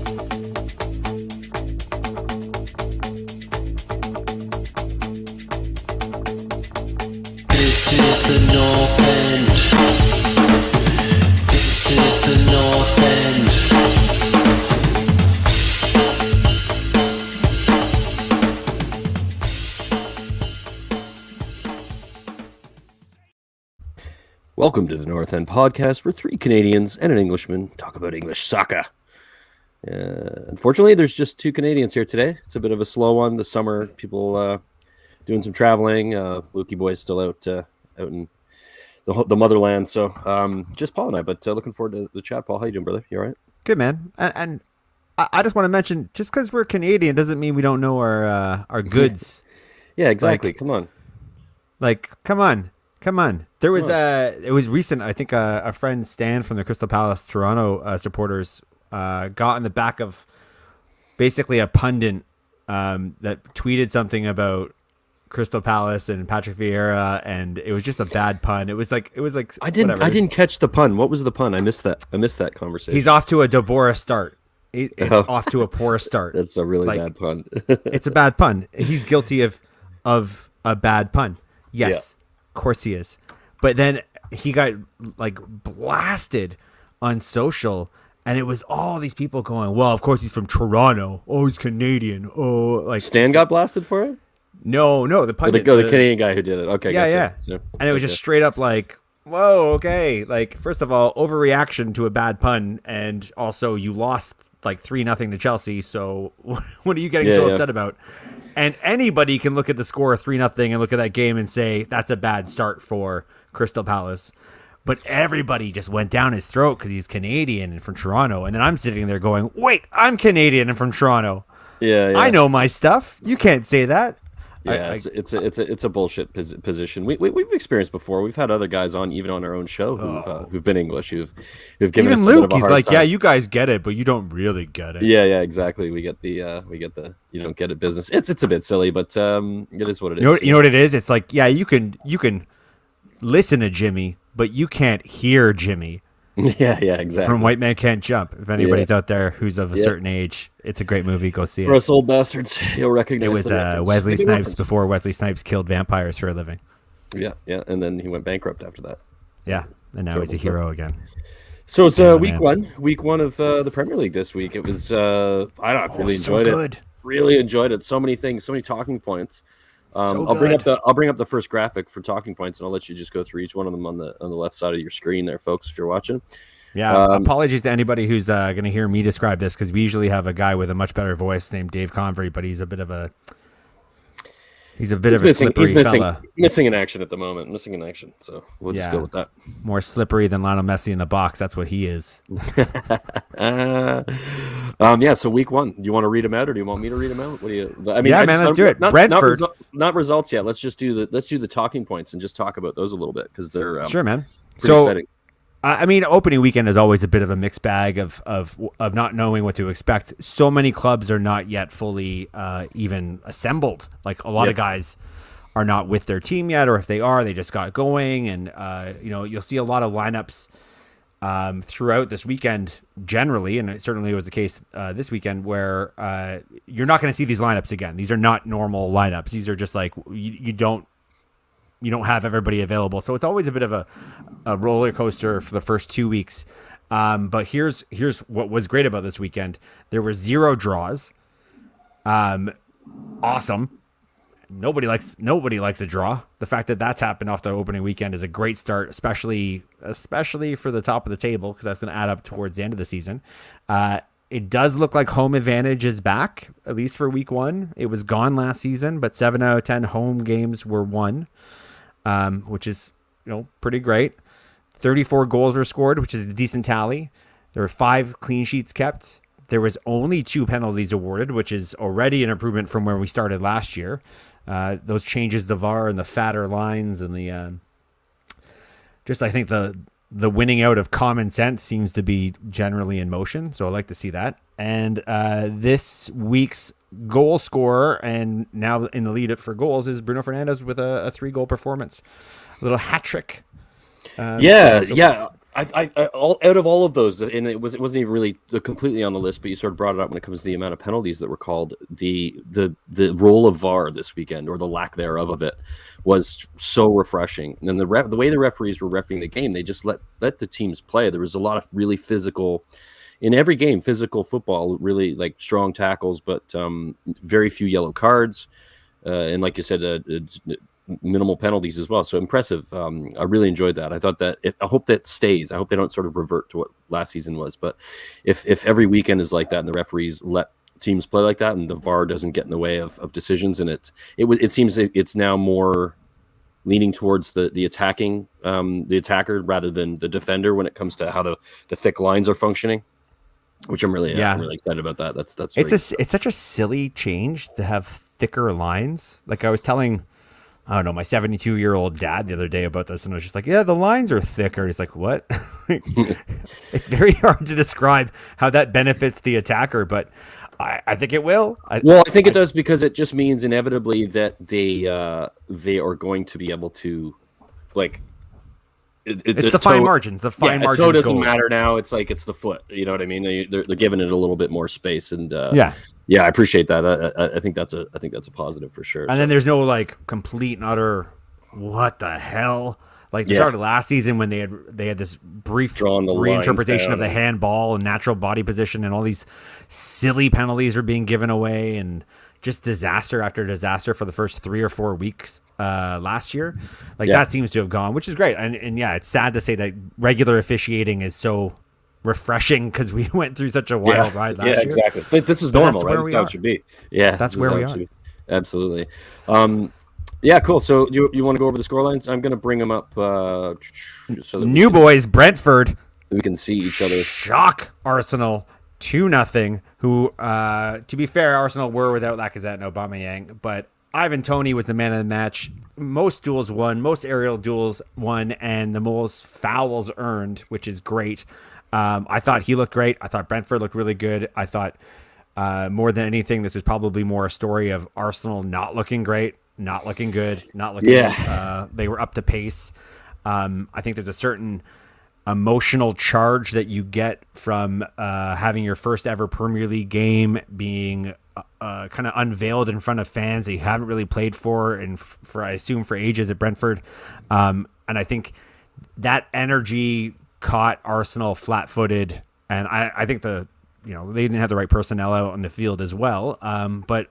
This is the North End. This is the North End. Welcome to the North End podcast, where three Canadians and an Englishman talk about English soccer. Unfortunately, there's just two Canadians here today. It's a bit of a slow one. The summer, people doing some traveling. Lukey boy's still out in the motherland. So just Paul and I, but looking forward to the chat. Paul, how you doing, brother? You all right? Good, man. And I just want to mention, just because we're Canadian doesn't mean we don't know our goods. Yeah, exactly. Come on. Come on. There was it was recent. I think a friend Stan from the Crystal Palace Toronto supporters got in the back of basically a pundit that tweeted something about Crystal Palace and Patrick Vieira, and it was just a bad pun. It was like I didn't catch the pun. What was the pun? I missed that conversation. He's off to a Deborah start. It's off to a poor start. That's a really bad pun. It's a bad pun. He's guilty of a bad pun. Yes. Yeah. Of course he is. But then he got blasted on social, and it was all these people going, well, of course he's from Toronto. Oh, he's Canadian. Oh, Stan got blasted for it? No, the pundit. The Canadian guy who did it. Okay, yeah. Gotcha. So, and it was just straight up whoa, okay. First of all, overreaction to a bad pun, and also you lost 3-0 to Chelsea, so what are you getting so upset about? And anybody can look at the score of 3-0 and look at that game and say that's a bad start for Crystal Palace. But everybody just went down his throat because he's Canadian and from Toronto. And then I'm sitting there going, wait, I'm Canadian and from Toronto. Yeah. I know my stuff. You can't say that. Yeah, it's a bullshit position. We've experienced before. We've had other guys on, even on our own show, who've been English, who've given even us Luke. A bit of a he's hard like, time. yeah, you guys get it, but you don't really get it. Yeah, exactly. We get the you don't get it business. It's a bit silly, but it is what it is. You know what it is? It's like, yeah, you can listen to Jimmy, but you can't hear Jimmy. Yeah, exactly. From White Man Can't Jump. If anybody's out there who's of a certain age, it's a great movie. Go see it. For us old bastards, you'll recognize it. Was the Wesley Snipes before Wesley Snipes killed vampires for a living. Yeah, and then he went bankrupt after that. Yeah, and now he's a hero again. So it's week one of the Premier League this week. It was really enjoyed it. Really enjoyed it. So many things, so many talking points. I'll bring up the first graphic for talking points, and I'll let you just go through each one of them on the left side of your screen there, folks, if you're watching. Yeah, apologies to anybody who's going to hear me describe this, because we usually have a guy with a much better voice named Dave Convery, but he's a bit of a slippery fella. Missing in action at the moment. Missing in action. So we'll just go with that. More slippery than Lionel Messi in the box. That's what he is. So week one. Do you want to read them out, or do you want me to read them out? What do you? Let's do it. Brentford. Not results yet. Let's do the talking points and just talk about those a little bit, because they're sure, man. Pretty exciting. Opening weekend is always a bit of a mixed bag of not knowing what to expect. So many clubs are not yet fully even assembled. Like a lot of guys are not with their team yet, or if they are, they just got going. And you'll see a lot of lineups throughout this weekend generally, and it certainly was the case this weekend, where you're not going to see these lineups again. These are not normal lineups. These are just like you don't have everybody available. So it's always a bit of a roller coaster for the first 2 weeks. But here's what was great about this weekend. There were 0 draws. Awesome. Nobody likes a draw. The fact that that's happened off the opening weekend is a great start, especially for the top of the table, because that's going to add up towards the end of the season. It does look like home advantage is back, at least for week one. It was gone last season, but 7 out of 10 home games were won, which is pretty great. 34 goals were scored, which is a decent tally. There were 5 clean sheets kept. There was only 2 penalties awarded, which is already an improvement from where we started last year. Those changes, the VAR and the fatter lines, and the I think the winning out of common sense seems to be generally in motion. So I like to see that. And this week's goal scorer, and now in the lead for goals, is Bruno Fernandes with a 3-goal performance, a little hat trick. Out of all of those, and it wasn't even really completely on the list, but you sort of brought it up when it comes to the amount of penalties that were called. The role of VAR this weekend, or the lack thereof of it, was so refreshing. And the way the referees were refereeing the game, they just let the teams play. There was a lot of really physical in every game, physical football, really like strong tackles, but very few yellow cards, and like you said, minimal penalties as well. So impressive. I really enjoyed that. I thought that I hope that stays. I hope they don't sort of revert to what last season was. But if every weekend is like that and the referees let teams play like that and the VAR doesn't get in the way of decisions, and it seems it's now more leaning towards the attacking, the attacker rather than the defender when it comes to how the thick lines are functioning. Which I'm really excited about that. That's it's such a silly change to have thicker lines. Like I was telling, I don't know, my 72-year-old dad the other day about this, and I was just like, yeah, the lines are thicker. He's like, what? It's very hard to describe how that benefits the attacker, but I think it will. I think it does, because it just means inevitably that they are going to be able to, like, it's the fine margins. The fine margins. Toe doesn't matter now. It's like it's the foot. You know what I mean? They're giving it a little bit more space, and I appreciate that. I think that's a positive for sure. And then there's no like complete and utter what the hell. Like they started last season when they had this brief reinterpretation of the handball and natural body position, and all these silly penalties were being given away, and just disaster after disaster for the first 3 or 4 weeks last year. That seems to have gone, which is great. And yeah, it's sad to say that regular officiating is so refreshing because we went through such a wild ride last year. Yeah, exactly. This is normal, right? That's how it should be. Yeah, that's where we are. Absolutely. Yeah, cool. So you want to go over the scorelines? I'm going to bring them up. So that boys, Brentford. We can see each other. Shock Arsenal 2-0. Who, to be fair, Arsenal were without Lacazette and Aubameyang, but Ivan Toney was the man of the match. Most duels won, most aerial duels won, and the most fouls earned, which is great. I thought he looked great. I thought Brentford looked really good. I thought more than anything, this was probably more a story of Arsenal not looking great, not looking good, not looking. They were up to pace. I think there's a certain emotional charge that you get from having your first ever Premier League game being kind of unveiled in front of fans that you haven't really played for, and for I assume for ages at Brentford. And I think that energy caught Arsenal flat-footed, and I think they didn't have the right personnel out on the field as well. But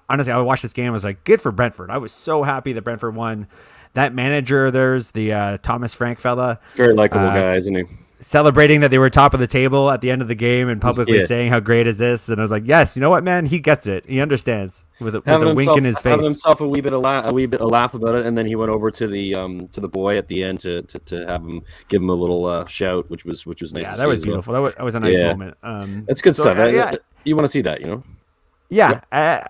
honestly, I watched this game. I was like, good for Brentford. I was so happy that Brentford won. That manager, there's the Thomas Frank fella. Very likable guy, isn't he? Celebrating that they were top of the table at the end of the game and publicly saying how great is this. And I was like, yes, you know what, man? He gets it. He understands with a wink in his face. Having himself a wee bit of laugh about it, and then he went over to the boy at the end to give him a little shout, which was nice. Yeah, that was beautiful. Well. That was a nice moment. That's good stuff. You want to see that, Yeah,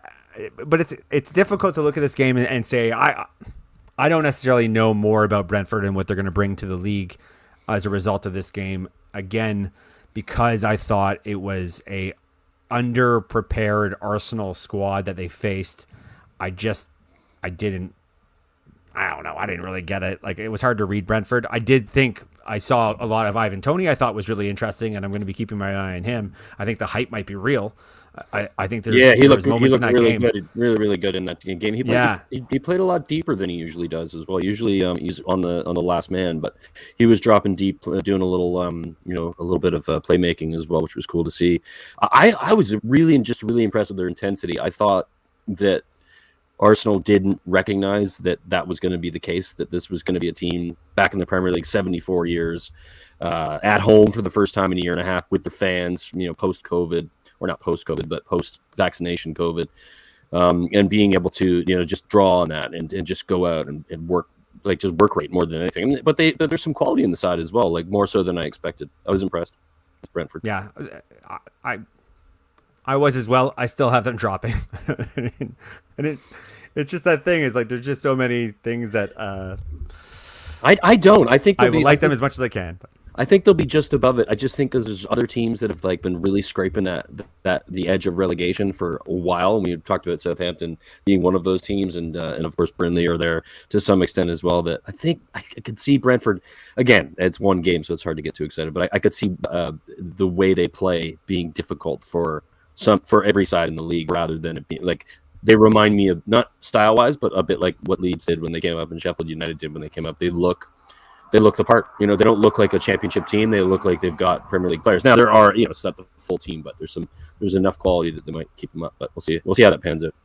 but it's difficult to look at this game and say I don't necessarily know more about Brentford and what they're going to bring to the league as a result of this game. Again, because I thought it was a underprepared Arsenal squad that they faced. I didn't really get it. Like, it was hard to read Brentford. I did think I saw a lot of Ivan Toney I thought was really interesting, and I'm going to be keeping my eye on him. I think the hype might be real. I think there's moments in that really game. Good, really good in that game. He played a lot deeper than he usually does as well. Usually he's on the last man, but he was dropping deep, doing a little a little bit of playmaking as well, which was cool to see. I was really impressed with their intensity. I thought that Arsenal didn't recognize that was going to be the case, that this was going to be a team back in the Premier League 74 years, at home for the first time in a year and a half with the fans, post-COVID. Or not post-COVID, but post-vaccination COVID, and being able to, just draw on that and just go out and work, like just work rate more than anything. But there's some quality in the side as well, like more so than I expected. I was impressed with Brentford. Yeah, I was as well. I still have them dropping, and it's just that thing. It's like there's just so many things that I don't. I think I will like them as much as I can. But I think they'll be just above it. I just think because there's other teams that have like been really scraping that the edge of relegation for a while. We talked about Southampton being one of those teams, and of course Burnley are there to some extent as well. That I think I could see Brentford again. It's one game, so it's hard to get too excited. But I could see the way they play being difficult for every side in the league, rather than it being like. They remind me of, not style wise, but a bit like what Leeds did when they came up and Sheffield United did when they came up. They look the part. They don't look like a championship team. They look like they've got Premier League players. Now there are, it's not the full team, but there's enough quality that they might keep them up. But we'll see how that pans out.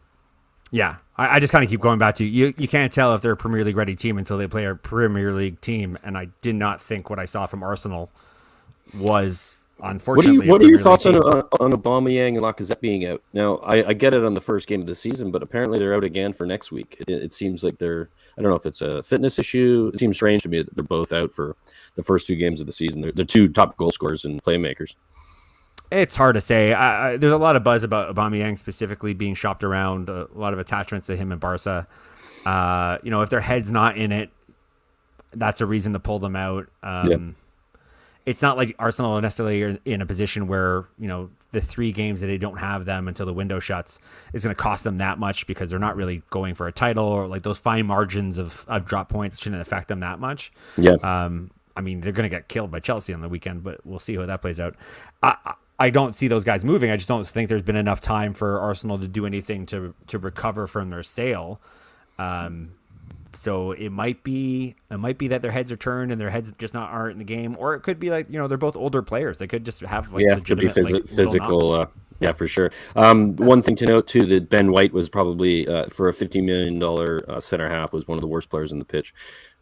Yeah, I just kind of keep going back to you can't tell if they're a Premier League ready team until they play a Premier League team. And I did not think what I saw from Arsenal was. Unfortunately, what are your thoughts on Aubameyang and Lacazette being out? Now, I get it on the first game of the season, but apparently they're out again for next week. It seems like I don't know if it's a fitness issue. It seems strange to me that they're both out for the first 2 games of the season. They're 2 top goal scorers and playmakers. It's hard to say. There's a lot of buzz about Aubameyang specifically being shopped around, a lot of attachments to him and Barca. If their head's not in it, that's a reason to pull them out. It's not like Arsenal necessarily are in a position where, the 3 games that they don't have them until the window shuts is going to cost them that much, because they're not really going for a title, or like those fine margins of drop points shouldn't affect them that much. Yeah. They're going to get killed by Chelsea on the weekend, but we'll see how that plays out. I don't see those guys moving. I just don't think there's been enough time for Arsenal to do anything to recover from their sale. So it might be that their heads are turned and their heads just aren't in the game, or it could be like they're both older players. They could just have legitimate physical. Yeah, for sure. One thing to note too, that Ben White was probably for a $15 million center half was one of the worst players in the pitch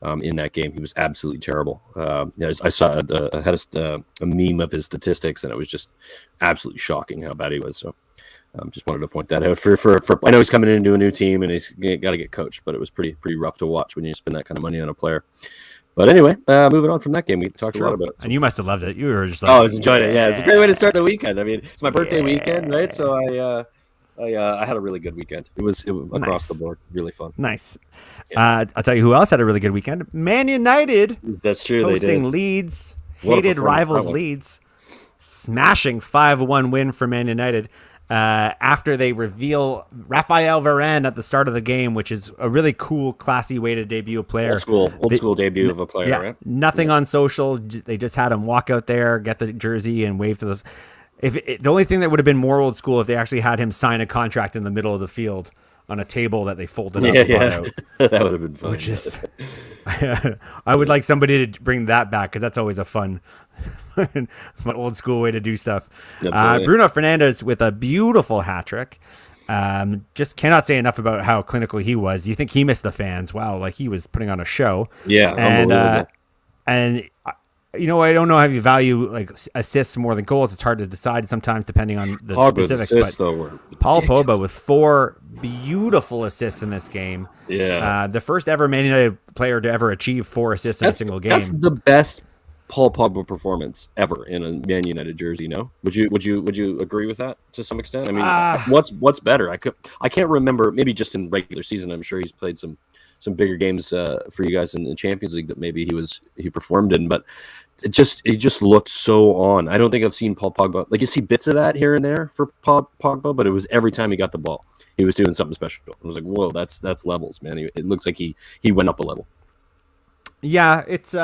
in that game. He was absolutely terrible. I saw a meme of his statistics, and it was just absolutely shocking how bad he was. So. Just wanted to point that out for I know he's coming into a new team and he's got to get coached, but it was pretty rough to watch when you spend that kind of money on a player. But anyway, moving on from that game, we talked a lot about it. And you must have loved it. You were just like, I was enjoying it. Yeah, it's a great way to start the weekend. I mean, it's my birthday weekend, right? So I had a really good weekend. It was across the board, really fun. Nice. Yeah. I'll tell you who else had a really good weekend. Man United. That's true. Hosting they did. Leeds, hated rivals Leeds, smashing 5-1 win for Man United. After they reveal Raphael Varane at the start of the game, which is a really cool, classy way to debut a player. Old school debut of a player, right? Nothing on social. They just had him walk out there, get the jersey, and wave to the. The only thing that would have been more old school if they actually had him sign a contract in the middle of the field on a table that they folded up and brought out. That would have been fun. Which is, I would like somebody to bring that back, because that's always a fun old school way to do stuff. Bruno Fernandes with a beautiful hat trick. Just cannot say enough about how clinical he was. You think he missed the fans? Wow, like he was putting on a show. Yeah, and I don't know how you value like assists more than goals. It's hard to decide sometimes depending on the specifics. Assists, but Paul Pogba with 4 beautiful assists in this game. Yeah, the first ever Man United player to ever achieve 4 assists in a single game. That's the best Paul Pogba performance ever in a Man United jersey. No, would you agree with that to some extent? I mean, what's better? I can't remember. Maybe just in regular season. I'm sure he's played some bigger games for you guys in the Champions League that maybe he performed in, but it just looked so on. I don't think I've seen Paul Pogba, like you see bits of that here and there for Paul Pogba, but it was every time he got the ball, he was doing something special. I was like, whoa, that's levels, man. It looks like he went up a level. Yeah, it's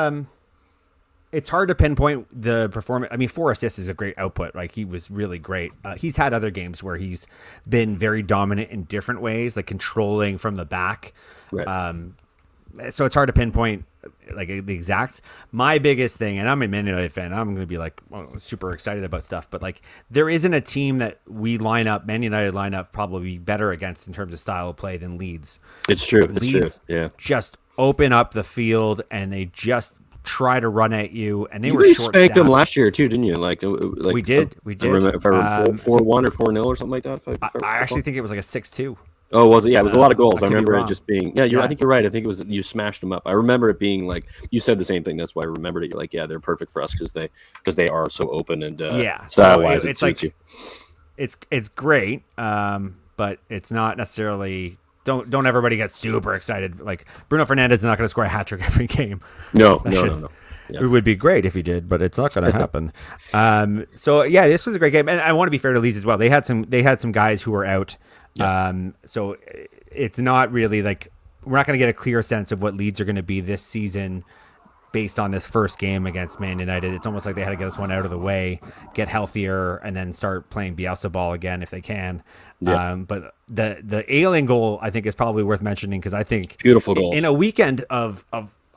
hard to pinpoint the performance. I mean, 4 assists is a great output. Like he was really great. He's had other games where he's been very dominant in different ways, like controlling from the back. Right. So it's hard to pinpoint like the exacts. My biggest thing, and I'm a Man United fan, I'm going to be like super excited about stuff, but like there isn't a team that Man United line up probably better against in terms of style of play than Leeds. It's true. Leeds just open up the field and they just try to run at you, and they were short. You spanked them last year too, didn't you? Like we did. I remember if I remember 4-1 or 4-0 or something like that. I actually think it was like a 6-2. Oh, was it? Yeah, it was a lot of goals. I remember it just being. Yeah, I think you're right. I think it was you smashed them up. I remember it being like you said the same thing. That's why I remembered it. You're like, yeah, they're perfect for us because they are so open and style wise, it suits you. It's great, but it's not necessarily. Don't everybody get super excited. Like Bruno Fernandes is not going to score a hat trick every game. No. Yeah. It would be great if he did, but it's not going to happen. So yeah, this was a great game, and I want to be fair to Leeds as well. They had some guys who were out, so it's not really like we're not going to get a clear sense of what Leeds are going to be this season based on this first game against Man United. It's almost like they had to get this one out of the way, get healthier, and then start playing Bielsa ball again if they can. Yeah. But the Ayling goal I think is probably worth mentioning because I think beautiful goal in a weekend of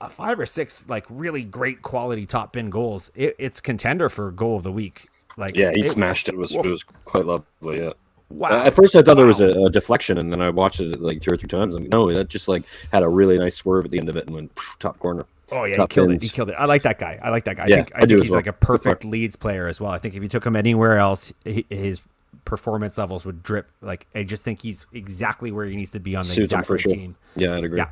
5 or 6 like really great quality top bin goals. It's contender for goal of the week. Like he smashed it. It was quite lovely. Yeah. Wow. At first I thought there was a deflection, and then I watched it like 2 or 3 times. I'm like, no, that just like had a really nice swerve at the end of it and went top corner. Oh yeah, he killed it. I like that guy. I Yeah, I think he's well. like a perfect Leeds player as well. I think if you took him anywhere else, his performance levels would drip. Like I just think he's exactly where he needs to be on the Suits him exact for right sure. team. Yeah, I'd agree.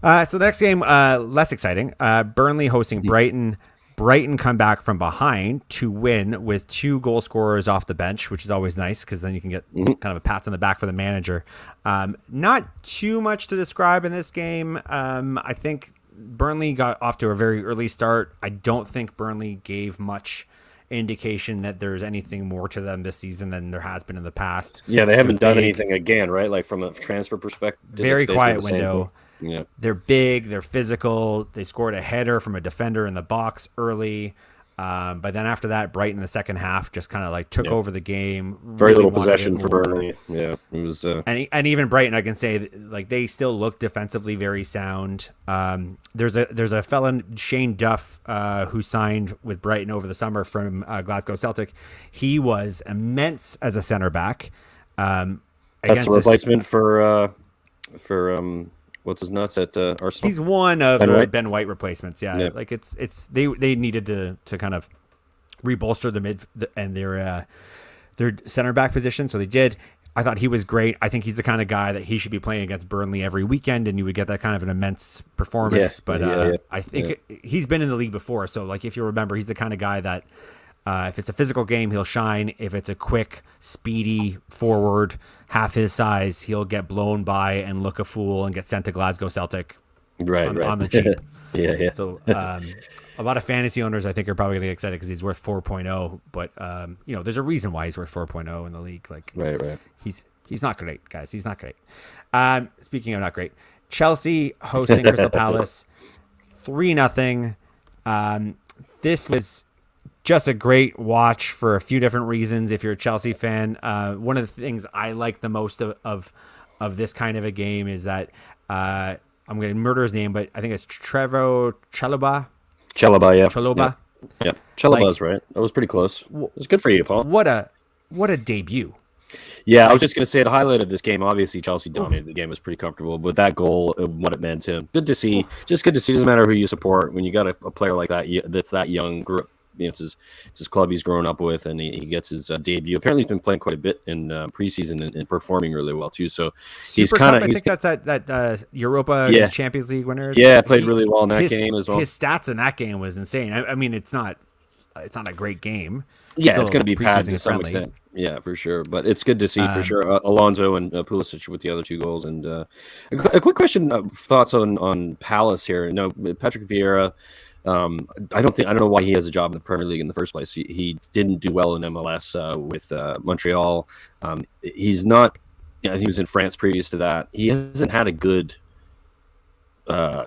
Yeah. So the next game, less exciting. Burnley hosting Brighton. Brighton come back from behind to win with 2 goal scorers off the bench, which is always nice because then you can get kind of a pat on the back for the manager. Not too much to describe in this game. I think Burnley got off to a very early start. I don't think Burnley gave much indication that there's anything more to them this season than there has been in the past. Yeah, they haven't done anything again, right? Like from a transfer perspective. Very quiet window. Yeah. They're big, they're physical. They scored a header from a defender in the box early. But then after that, Brighton in the second half just kind of like took over the game. Very little possession for Burnley. Yeah, it was. And even Brighton, I can say, like they still look defensively very sound. There's a fella Shane Duff who signed with Brighton over the summer from Glasgow Celtic. He was immense as a center back. That's a replacement for what's his nuts at Arsenal. He's one of the Ben White replacements. Yeah. Like it's they needed to kind of rebolster the mid and their center back position, so they did. I thought he was great. I think he's the kind of guy that he should be playing against Burnley every weekend, and you would get that kind of an immense performance. I think he's been in the league before, so like if you remember, he's the kind of guy that if it's a physical game, he'll shine. If it's a quick, speedy forward, half his size, he'll get blown by and look a fool and get sent to Glasgow Celtic on the cheap. Yeah. So a lot of fantasy owners, I think, are probably going to get excited because he's worth 4.0. But, there's a reason why he's worth 4.0 in the league. Like, right. He's not great, guys. He's not great. Speaking of not great, Chelsea hosting Crystal Palace 3-0. This was just a great watch for a few different reasons. If you're a Chelsea fan, one of the things I like the most of this kind of a game is that I'm going to murder his name, but I think it's Trevoh Chalobah. Chalobah, yeah. Chalobah. Yeah. Chalobah's right. That was pretty close. It was good for you, Paul. What a debut. Yeah, I was just going to say the highlight of this game, obviously Chelsea dominated the game, was pretty comfortable, but that goal, what it meant to him, good to see. Just good to see. Doesn't matter who you support. When you got a player like that that's that young group, it's his club he's grown up with, and he gets his debut. Apparently, he's been playing quite a bit in preseason and performing really well too. So he's kind of. I think that's that Europa Champions League winners. Yeah, played really well in that game as well. His stats in that game was insane. I mean, it's not a great game. Yeah, it's going to be pads to some extent. Yeah, for sure. But it's good to see for sure. Alonso and Pulisic with the other 2 goals. And a quick question, thoughts on Palace here. No, Patrick Vieira. I don't know why he has a job in the Premier League in the first place. He didn't do well in MLS with Montreal. He's not. He was in France previous to that. He hasn't had a good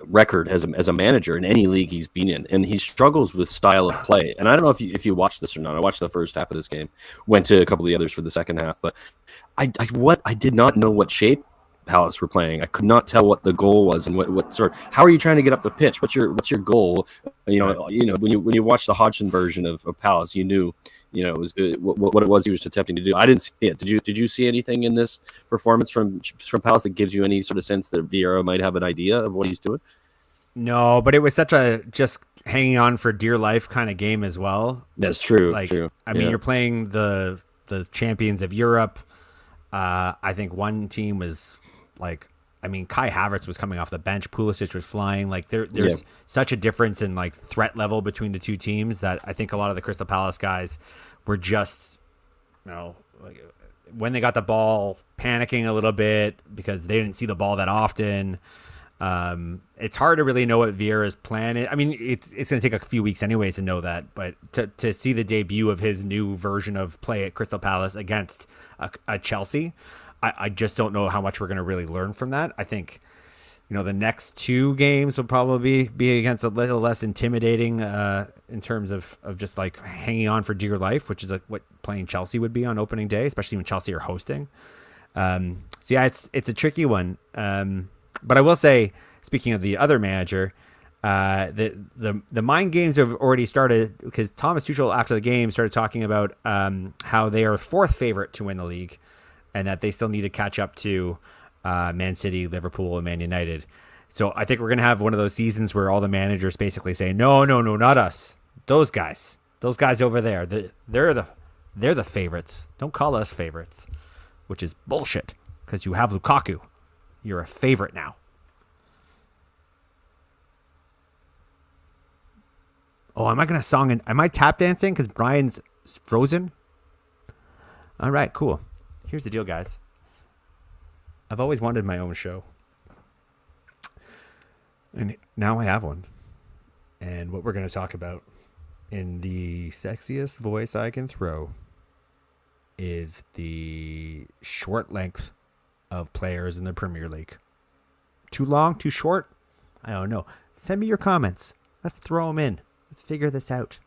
record as a manager in any league he's been in, and he struggles with style of play. And I don't know if you watched this or not. I watched the first half of this game. Went to a couple of the others for the second half, but I did not know what shape Palace were playing. I could not tell what the goal was and what sort. How are you trying to get up the pitch? What's your goal? When you watch the Hodgson version of Palace, you knew it was what it was he was attempting to do. I didn't see it. Did you see anything in this performance from Palace that gives you any sort of sense that Vieira might have an idea of what he's doing? No, but it was such a just hanging on for dear life kind of game as well. That's true. True. I mean, you're playing the champions of Europe. I think one team was Kai Havertz was coming off the bench. Pulisic was flying. There's such a difference in threat level between the 2 teams that I think a lot of the Crystal Palace guys were just, when they got the ball, panicking a little bit because they didn't see the ball that often. It's hard to really know what Vieira's plan is. I mean, it's going to take a few weeks anyways to know that, but to see the debut of his new version of play at Crystal Palace against a Chelsea, I just don't know how much we're going to really learn from that. I think, the next 2 games will probably be against a little less intimidating in terms of just like hanging on for dear life, which is what playing Chelsea would be on opening day, especially when Chelsea are hosting. So yeah, it's a tricky one. But I will say, speaking of the other manager, the mind games have already started because Thomas Tuchel after the game started talking about how they are 4th favorite to win the league, and that they still need to catch up to Man City, Liverpool, and Man United. So I think we're gonna have one of those seasons where all the managers basically say, no, not us, those guys over there, they're the favorites. Don't call us favorites, which is bullshit because you have Lukaku. You're a favorite now. Oh, am I tap dancing because Brian's frozen? All right, cool. Here's the deal, guys. I've always wanted my own show. And now I have one. And what we're going to talk about in the sexiest voice I can throw is the short length of players in the Premier League. Too long? Too short? I don't know. Send me your comments. Let's throw them in. Let's figure this out.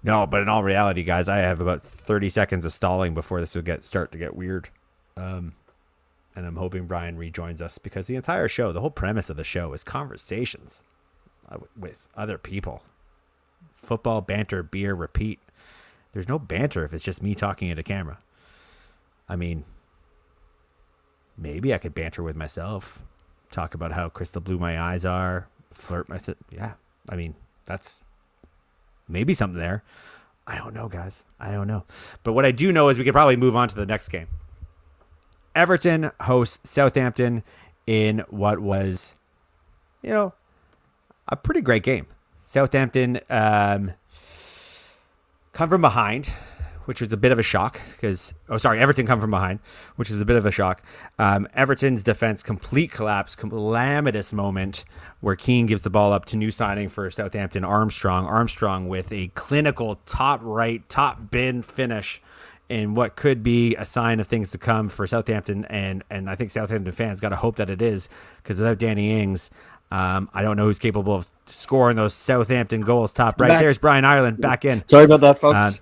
No, but in all reality, guys, I have about 30 seconds of stalling before this will start to get weird. And I'm hoping Brian rejoins us because the entire show, the whole premise of the show is conversations with other people. Football, banter, beer, repeat. There's no banter if it's just me talking at a camera. I mean, maybe I could banter with myself, talk about how crystal blue my eyes are, flirt yeah. I mean, that's maybe something there. I don't know, guys. I don't know. But what I do know is we could probably move on to the next game. Everton hosts Southampton in what was, a pretty great game. Southampton come from behind, which was a bit of a shock Everton come from behind, which was a bit of a shock. Everton's defense, complete collapse, calamitous moment where Keane gives the ball up to new signing for Southampton, Armstrong. Armstrong with a clinical top right, top bin finish in what could be a sign of things to come for Southampton. And I think Southampton fans got to hope that it is, because without Danny Ings, I don't know who's capable of scoring those Southampton goals. Top right. There's Brian Ireland back in. Sorry about that, folks.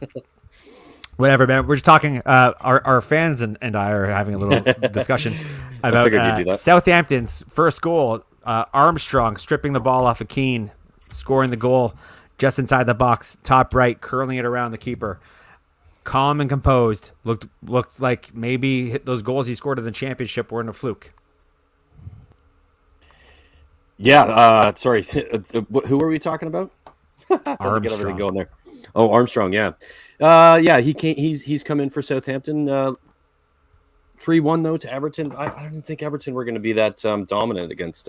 Whatever, man. We're just talking. Our fans and I are having a little discussion about Southampton's first goal. Armstrong stripping the ball off of Keane, scoring the goal just inside the box, top right, curling it around the keeper. Calm and composed. Looked like maybe those goals he scored in the championship weren't a fluke. Yeah. Sorry. Who are we talking about? Armstrong. Get everything going there. Oh, Armstrong. Yeah. Yeah. He's come in for Southampton. 3-1 though to Everton. I don't think Everton were going to be that dominant against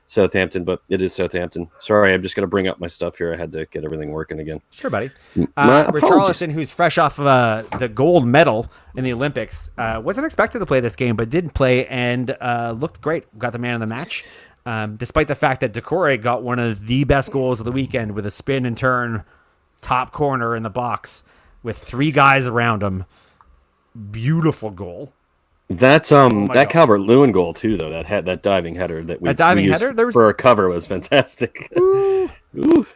Southampton, but it is Southampton. Sorry, I'm just going to bring up my stuff here. I had to get everything working again. Sure, buddy. Richarlison, who's fresh off of the gold medal in the Olympics, wasn't expected to play this game, but did play and looked great. Got the man of the match, despite the fact that Decore got one of the best goals of the weekend with a spin and turn, top corner in the box with 3 guys around him. Beautiful goal. That Calvert-Lewin goal too, though, that diving header that we used for a cover was fantastic. Ooh,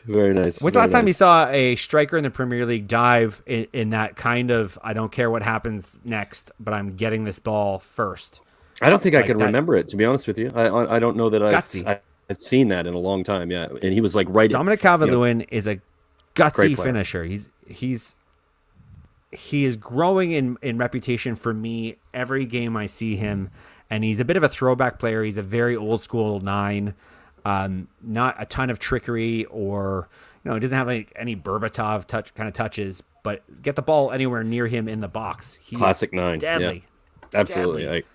very nice. When's the last time you saw a striker in the Premier League dive in that kind of, I don't care what happens next, but I'm getting this ball first? I don't think I can remember it, to be honest with you. I don't know that I've seen that in a long time. Yeah, and he was like right. Dominic Calvert-Lewin is a gutsy finisher. He is growing in reputation for me every game I see him, and he's a bit of a throwback player. He's a very old school 9, not a ton of trickery or he doesn't have any Berbatov touches, but get the ball anywhere near him in the box. He's classic 9, deadly, yeah. Absolutely,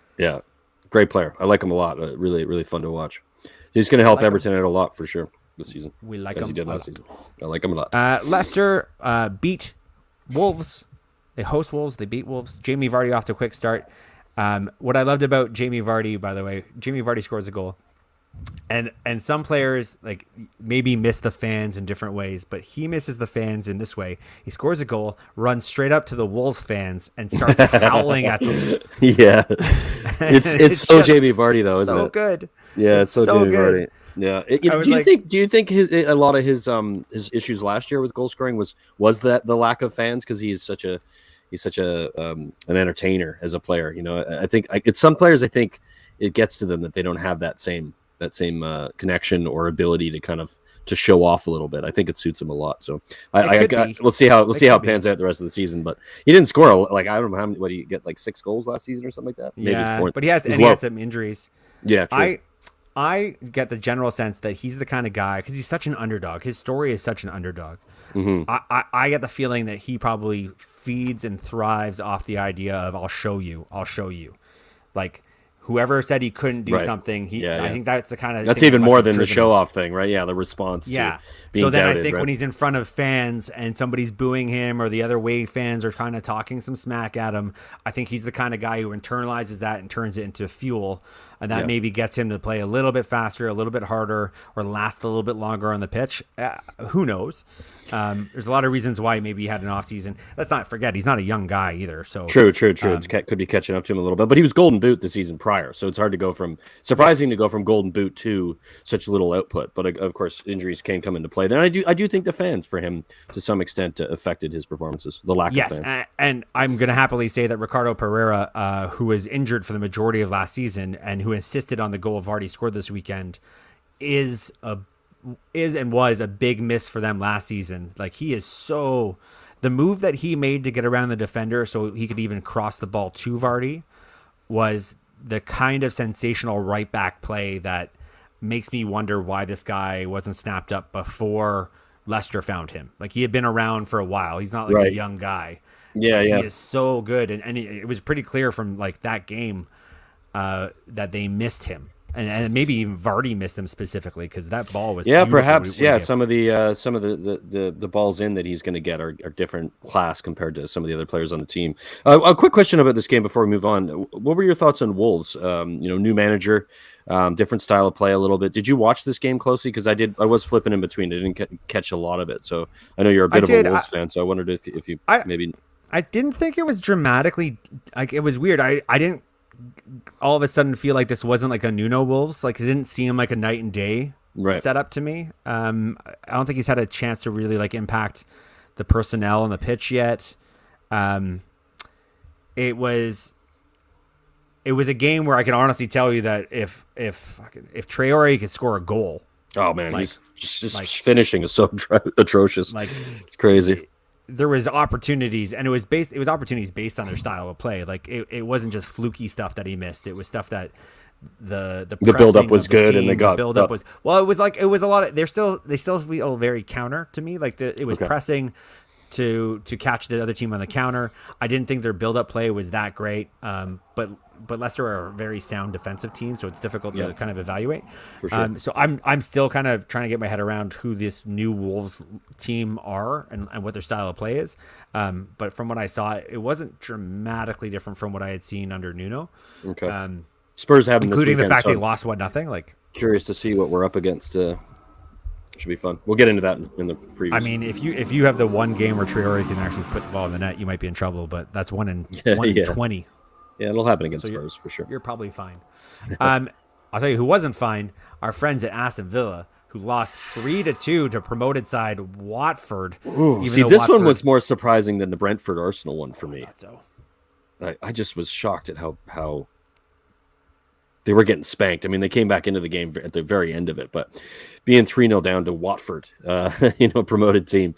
great player. I like him a lot. Really, really fun to watch. He's going to help Everton out a lot for sure this season. We like him. As he did last season. I like him a lot. Leicester beat Wolves. They host Wolves. They beat Wolves. Jamie Vardy off to a quick start. What I loved about Jamie Vardy, by the way, Jamie Vardy scores a goal. And some players like maybe miss the fans in different ways, but he misses the fans in this way. He scores a goal, runs straight up to the Wolves fans, and starts howling at them. Yeah, it's so Jamie Vardy though, isn't it? So good. Yeah, it's so Jamie Vardy. Yeah. Do you think a lot of his issues last year with goal scoring was that the lack of fans, because he's such a an entertainer as a player? You know, I think it's some players. I think it gets to them that they don't have that same connection or ability to kind of to show off a little bit. I think it suits him a lot. So we'll see how it pans out the rest of the season. But he didn't score I don't know how many. What did he get, like 6 goals last season or something like that? Yeah, but he had some injuries. Yeah, true. I get the general sense that he's the kind of guy, because he's such an underdog. His story is such an underdog. Mm-hmm. I get the feeling that he probably feeds and thrives off the idea of I'll show you. Like, whoever said he couldn't do something, I think that's the kind of that's even more than the show off thing, right? Yeah, the response to being so then doubted, I think right? when he's in front of fans and somebody's booing him, or the other way fans are kind of talking some smack at him, I think he's the kind of guy who internalizes that and turns it into fuel, and that maybe gets him to play a little bit faster, a little bit harder, or last a little bit longer on the pitch. Who knows? There's a lot of reasons why maybe he had an off season. Let's not forget he's not a young guy either. So true. It could be catching up to him a little bit, but he was Golden Boot the season prior, so it's hard to go from to go from Golden Boot to such little output. But of course, injuries can come into play. Then I do think the fans, for him to some extent, affected his performances. The lack of fans. And I'm going to happily say that Ricardo Pereira, who was injured for the majority of last season and who insisted on the goal Vardy scored this weekend, is and was a big miss for them last season. Like, he is so... The move that he made to get around the defender so he could even cross the ball to Vardy was the kind of sensational right back play that makes me wonder why this guy wasn't snapped up before Leicester found him. Like, he had been around for a while. He's not like a young guy. Yeah. He is so good. And it was pretty clear from like that game that they missed him. And maybe even Vardy missed him specifically, because that ball was perhaps some of the balls in that he's going to get are different class compared to some of the other players on the team. A quick question about this game before we move on: what were your thoughts on Wolves? New manager, different style of play a little bit. Did you watch this game closely? Because I did. I was flipping in between. I didn't catch a lot of it, so I know you're a bit of a Wolves fan. So I wondered if you maybe. I didn't think it was dramatically like, it was weird. I didn't all of a sudden feel like this wasn't like a Nuno Wolves. Like, it didn't seem like a night and day setup to me. I don't think he's had a chance to really like impact the personnel on the pitch yet. It was a game where I can honestly tell you that if Traore could score a goal, oh man, he's just finishing is so atrocious. Like, it's crazy. There was opportunities, and it was opportunities based on their style of play. Like, it wasn't just fluky stuff that he missed. It was stuff that the build up was good, and they got build up was well. It was a lot of they still feel very counter to me. Like, it was pressing to catch the other team on the counter. I didn't think their build up play was that great. But Leicester are a very sound defensive team, so it's difficult to kind of evaluate. For sure. So I'm still kind of trying to get my head around who this new Wolves team are and what their style of play is. But from what I saw, it wasn't dramatically different from what I had seen under Nuno. Okay. Spurs have, including this weekend, the fact they lost 1-0. Like, curious to see what we're up against. Should be fun. We'll get into that in the preview. I mean, if you have the one game where Traore can actually put the ball in the net, you might be in trouble. But that's 1 in 20. Yeah, it'll happen against Spurs for sure. You're probably fine. I'll tell you who wasn't fine. Our friends at Aston Villa, who lost 3-2 to promoted side Watford. Ooh, see, this one was more surprising than the Brentford Arsenal one for me. I thought so. I just was shocked at how they were getting spanked. I mean, they came back into the game at the very end of it, but being 3-0 down to Watford, promoted team.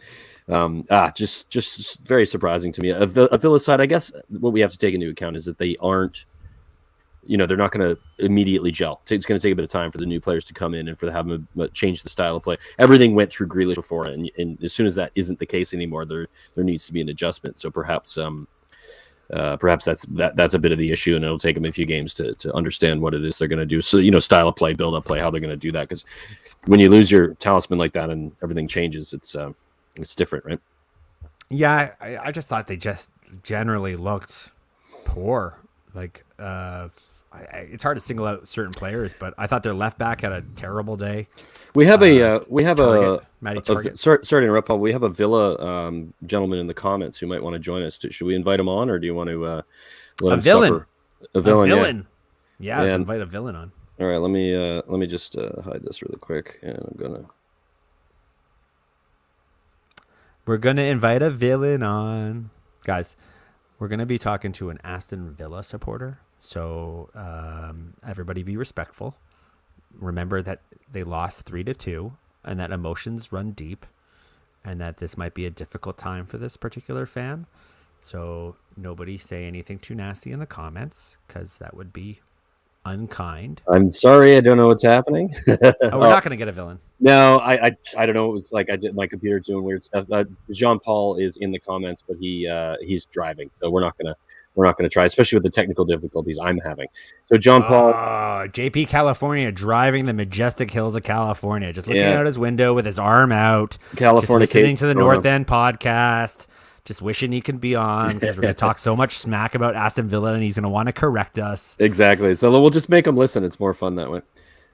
Just very surprising to me. A Villa side, I guess what we have to take into account is that they aren't, they're not going to immediately gel. It's going to take a bit of time for the new players to come in and for them to change the style of play. Everything went through Grealish before, and as soon as that isn't the case anymore, there needs to be an adjustment. So perhaps that's a bit of the issue, and it'll take them a few games to understand what it is they're going to do. So, style of play, build up play, how they're going to do that. Because when you lose your talisman like that and everything changes, it's different, right? Yeah, I just thought they just generally looked poor. Like, it's hard to single out certain players, but I thought their left back had a terrible day. We have Matty Target. sorry to interrupt, Paul. We have a Villa gentleman in the comments who might want to join us. Should we invite him on, or do you want to let A him villain. suffer? A villain. Yeah, let's invite a villain on. All right, let me just hide this really quick, and We're gonna invite a villain on, guys. We're gonna be talking to an Aston Villa supporter, so everybody be respectful. Remember that they lost 3-2, and that emotions run deep, and that this might be a difficult time for this particular fan. So nobody say anything too nasty in the comments, because that would be unkind. I'm sorry, I don't know what's happening. We're not gonna get a villain. No, I don't know. It was like my computer's doing weird stuff. Jean Paul is in the comments, but he's driving, so we're not gonna try, especially with the technical difficulties I'm having. So John Paul, JP California, driving the majestic hills of California, just looking out his window with his arm out, California, just listening to the North End podcast. Just wishing he could be on, because we're going to talk so much smack about Aston Villa, and he's going to want to correct us. Exactly. So we'll just make him listen. It's more fun that way.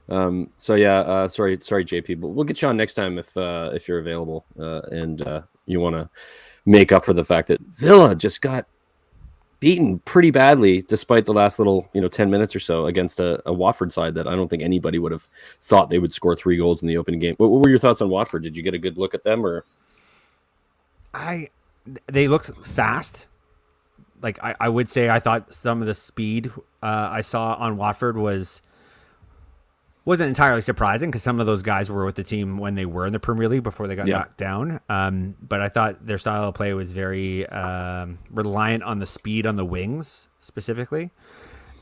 Sorry, JP, but we'll get you on next time if you're available and you want to make up for the fact that Villa just got beaten pretty badly, despite the last little 10 minutes or so against a Watford side that I don't think anybody would have thought they would score 3 goals in the opening game. What were your thoughts on Watford? Did you get a good look at them, or? They looked fast. Like, I would say I thought some of the speed I saw on Watford wasn't entirely surprising, because some of those guys were with the team when they were in the Premier League before they got knocked down. But I thought their style of play was very reliant on the speed on the wings specifically.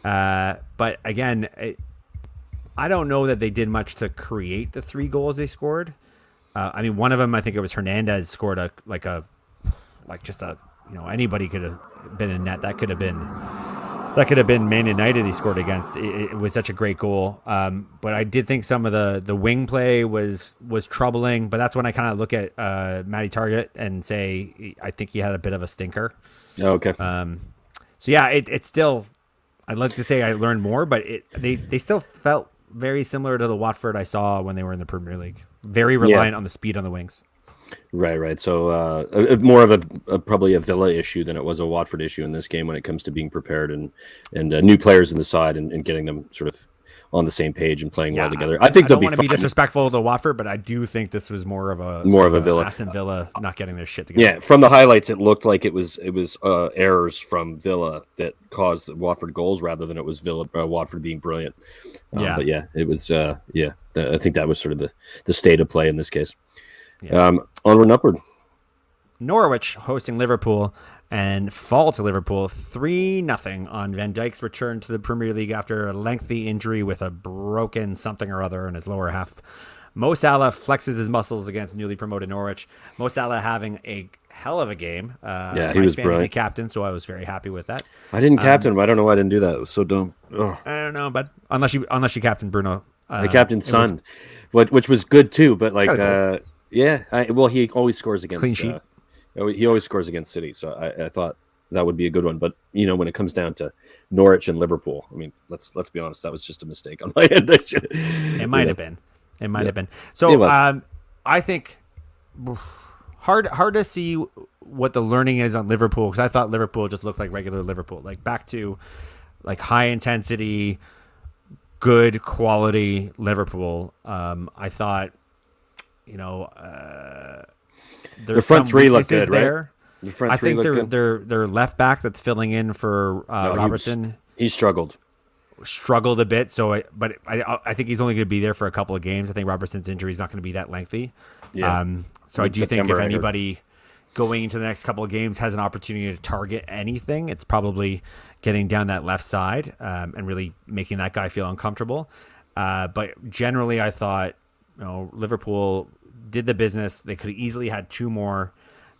But again, I don't know that they did much to create the 3 goals they scored. I mean, one of them, I think it was Hernandez, scored anybody could have been in net. That could have been Man United he scored against. It was such a great goal. But I did think some of the wing play was troubling. But that's when I kind of look at Matty Target and say I think he had a bit of a stinker. Oh, okay. So yeah, it's still. I'd like to say I learned more, but they still felt very similar to the Watford I saw when they were in the Premier League. Very reliant on the speed on the wings. Right. So more of probably a Villa issue than it was a Watford issue in this game when it comes to being prepared and new players in the side and getting them sort of on the same page and playing well together. I think I don't want to be disrespectful to Watford, but I do think this was more of a Villa, Aston Villa not getting their shit together. Yeah, from the highlights, it looked like it was errors from Villa that caused the Watford goals rather than it was Watford being brilliant. But yeah, it was. I think that was sort of the state of play in this case. Yeah. Onward and upward. Norwich hosting Liverpool and fall to Liverpool 3-0 on Van Dijk's return to the Premier League after a lengthy injury with a broken something or other in his lower half. Mo Salah flexes his muscles against newly promoted Norwich. Mo Salah having a hell of a game. He was brilliant. Captain, so I was very happy with that. I didn't captain him. I don't know why I didn't do that. It was so dumb. Ugh. I don't know, but unless you captain Bruno. I captained Son, which was good too, but like... he always scores against clean sheet. He always scores against City, so I thought that would be a good one. But when it comes down to Norwich and Liverpool, I mean, let's be honest, that was just a mistake on my end. It might have been. It might have been. So I think hard to see what the learning is on Liverpool, because I thought Liverpool just looked like regular Liverpool, like back to like high intensity, good quality Liverpool. I thought. The front three look good, right? I think their left back that's filling in for Robertson. He struggled a bit. So, I think he's only going to be there for a couple of games. I think Robertson's injury is not going to be that lengthy. Yeah. So I do think if anybody going into the next couple of games has an opportunity to target anything, it's probably getting down that left side and really making that guy feel uncomfortable. But generally, I thought. Liverpool did the business. They could have easily had 2 more.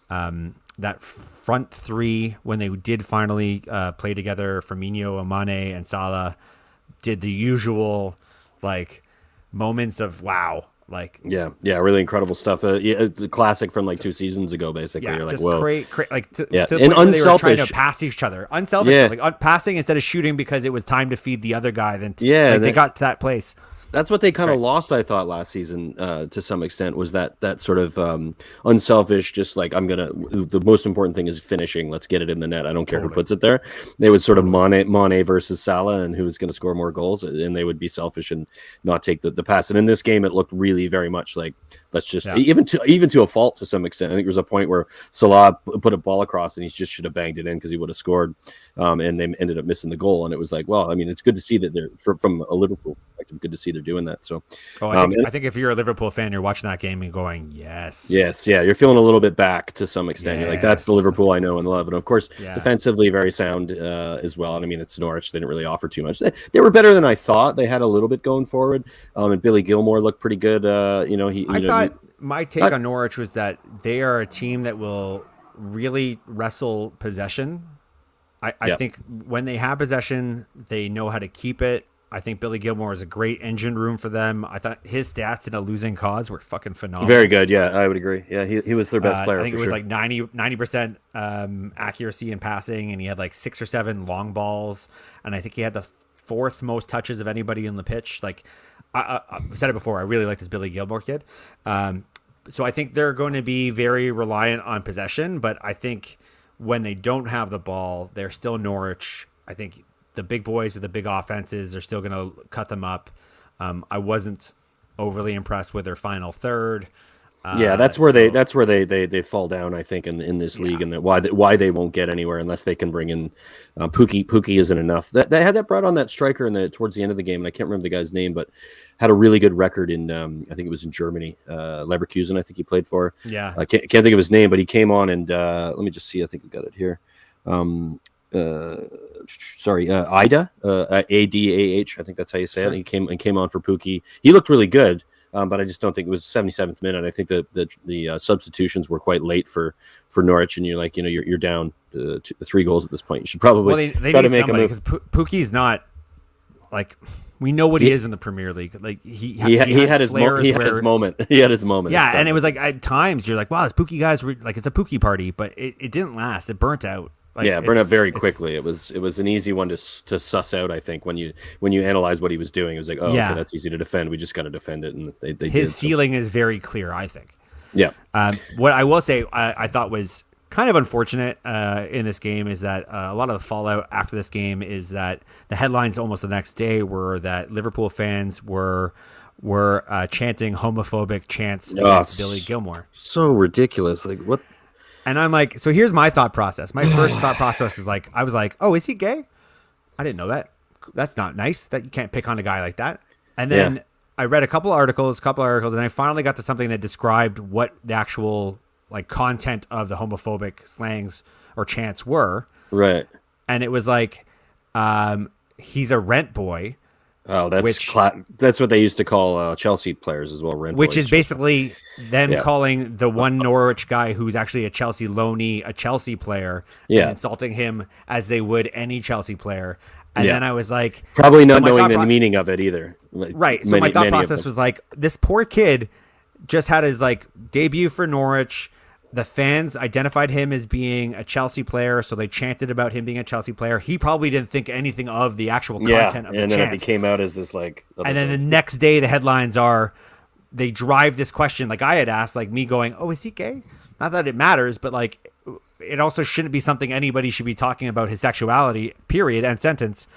That front 3, when they did finally play together, Firmino, Mane, and Salah did the usual like moments of wow. Like, yeah, really incredible stuff. Yeah, it's a classic from like 2 seasons ago, basically. yeah, You're like, just whoa. like to Yeah, the and point where they were trying to unselfish. pass each other, unselfish, Yeah, like passing instead of shooting because it was time to feed the other guy. Then yeah. like they got to that place. That's what they It's kind of great. lost, I thought, last season to some extent, was that sort of unselfish, just like the most important thing is finishing. Let's get it in the net. I don't care who Totally, puts it there. They would sort of totally. Mane versus Salah, and who's going to score more goals, and they would be selfish and not take the pass. And in this game, it looked really very much like, let's just, Yeah. even to a fault to some extent. I think there was a point where Salah put a ball across and he just should have banged it in because he would have scored, and they ended up missing the goal. And it was like, well, I mean, it's good to see that they're from a Liverpool perspective, good to see they're doing that. So, Oh, I think if you're a Liverpool fan, you're watching that game and going, yes, yes, yeah, you're feeling a little bit back to some extent. You're like, that's the yes, Liverpool I know and love. And of course, yeah. defensively, very sound as well. And I mean, it's Norwich. They didn't really offer too much. They were better than I thought. They had a little bit going forward. And Billy Gilmore looked pretty good. I thought my take on Norwich was that they are a team that will really wrestle possession. I think when they have possession, they know how to keep it. I think Billy Gilmore is a great engine room for them. I thought his stats in a losing cause were fucking phenomenal. Very good. Yeah, I would agree. Yeah, he was their best player. I think for it was sure. like 90% accuracy in passing, and he had like 6 or 7 long balls, and I think he had the fourth most touches of anybody in the pitch. Like I've said it before, I really like this Billy Gilmore kid. So I think they're going to be very reliant on possession, but I think when they don't have the ball, they're still Norwich. I think the big boys with the big offenses are still going to cut them up. I wasn't overly impressed with their final third. Yeah, that's where they fall down, I think, in this league, and that why they won't get anywhere unless they can bring in Pookie. Pookie isn't enough. They had that brought on that striker towards the end of the game, and I can't remember the guy's name, but had a really good record in I think it was in Germany, Leverkusen. I think he played for. Yeah, I can't think of his name, but he came on and let me just see. I think we got it here. Ida, Adah. I think that's how you say it. He came on for Pookie. He looked really good. But I just don't think it was 77th minute. I think the substitutions were quite late for Norwich, and you're like, you're down 3 goals at this point. You should probably they try to need make somebody a move. because Pookie's not like we know what he is in the Premier League. Like he had his moment. He had his moment. Yeah, and it was like at times you're like, wow, this Pookie guy's like it's a Pookie party, but it didn't last. It burnt out. Like, burned out very quickly. It was an easy one to suss out. I think when you analyze what he was doing, it was like, oh, okay, that's easy to defend. We just got to defend it, and they his did, ceiling is very clear. I think. Yeah. What I will say, I thought was kind of unfortunate in this game is that a lot of the fallout after this game is that the headlines almost the next day were that Liverpool fans were chanting homophobic chants against Billy Gilmore. So ridiculous. Like what? And I'm like, so here's my thought process. My first thought process is like, I was like, oh, is he gay? I didn't know that. That's not nice that you can't pick on a guy like that. And then I read a couple articles, and I finally got to something that described what the actual like content of the homophobic slangs or chants were. Right. And it was like, he's a rent boy. Oh, that's what they used to call Chelsea players as well. Rent which boys. is basically them calling the one Norwich guy who's actually a Chelsea loanee a Chelsea player and insulting him as they would any Chelsea player. And then I was like... Probably not knowing the meaning of it either. Right. So my thought process was like, this poor kid just had his like debut for Norwich. The fans identified him as being a Chelsea player, so they chanted about him being a Chelsea player. He probably didn't think anything of the actual content of the chant. And then it came out as this like... And then the next day, the headlines are, they drive this question, like I had asked, like me going, oh, is he gay? Not that it matters, but like it also shouldn't be something anybody should be talking about his sexuality, period, end sentence,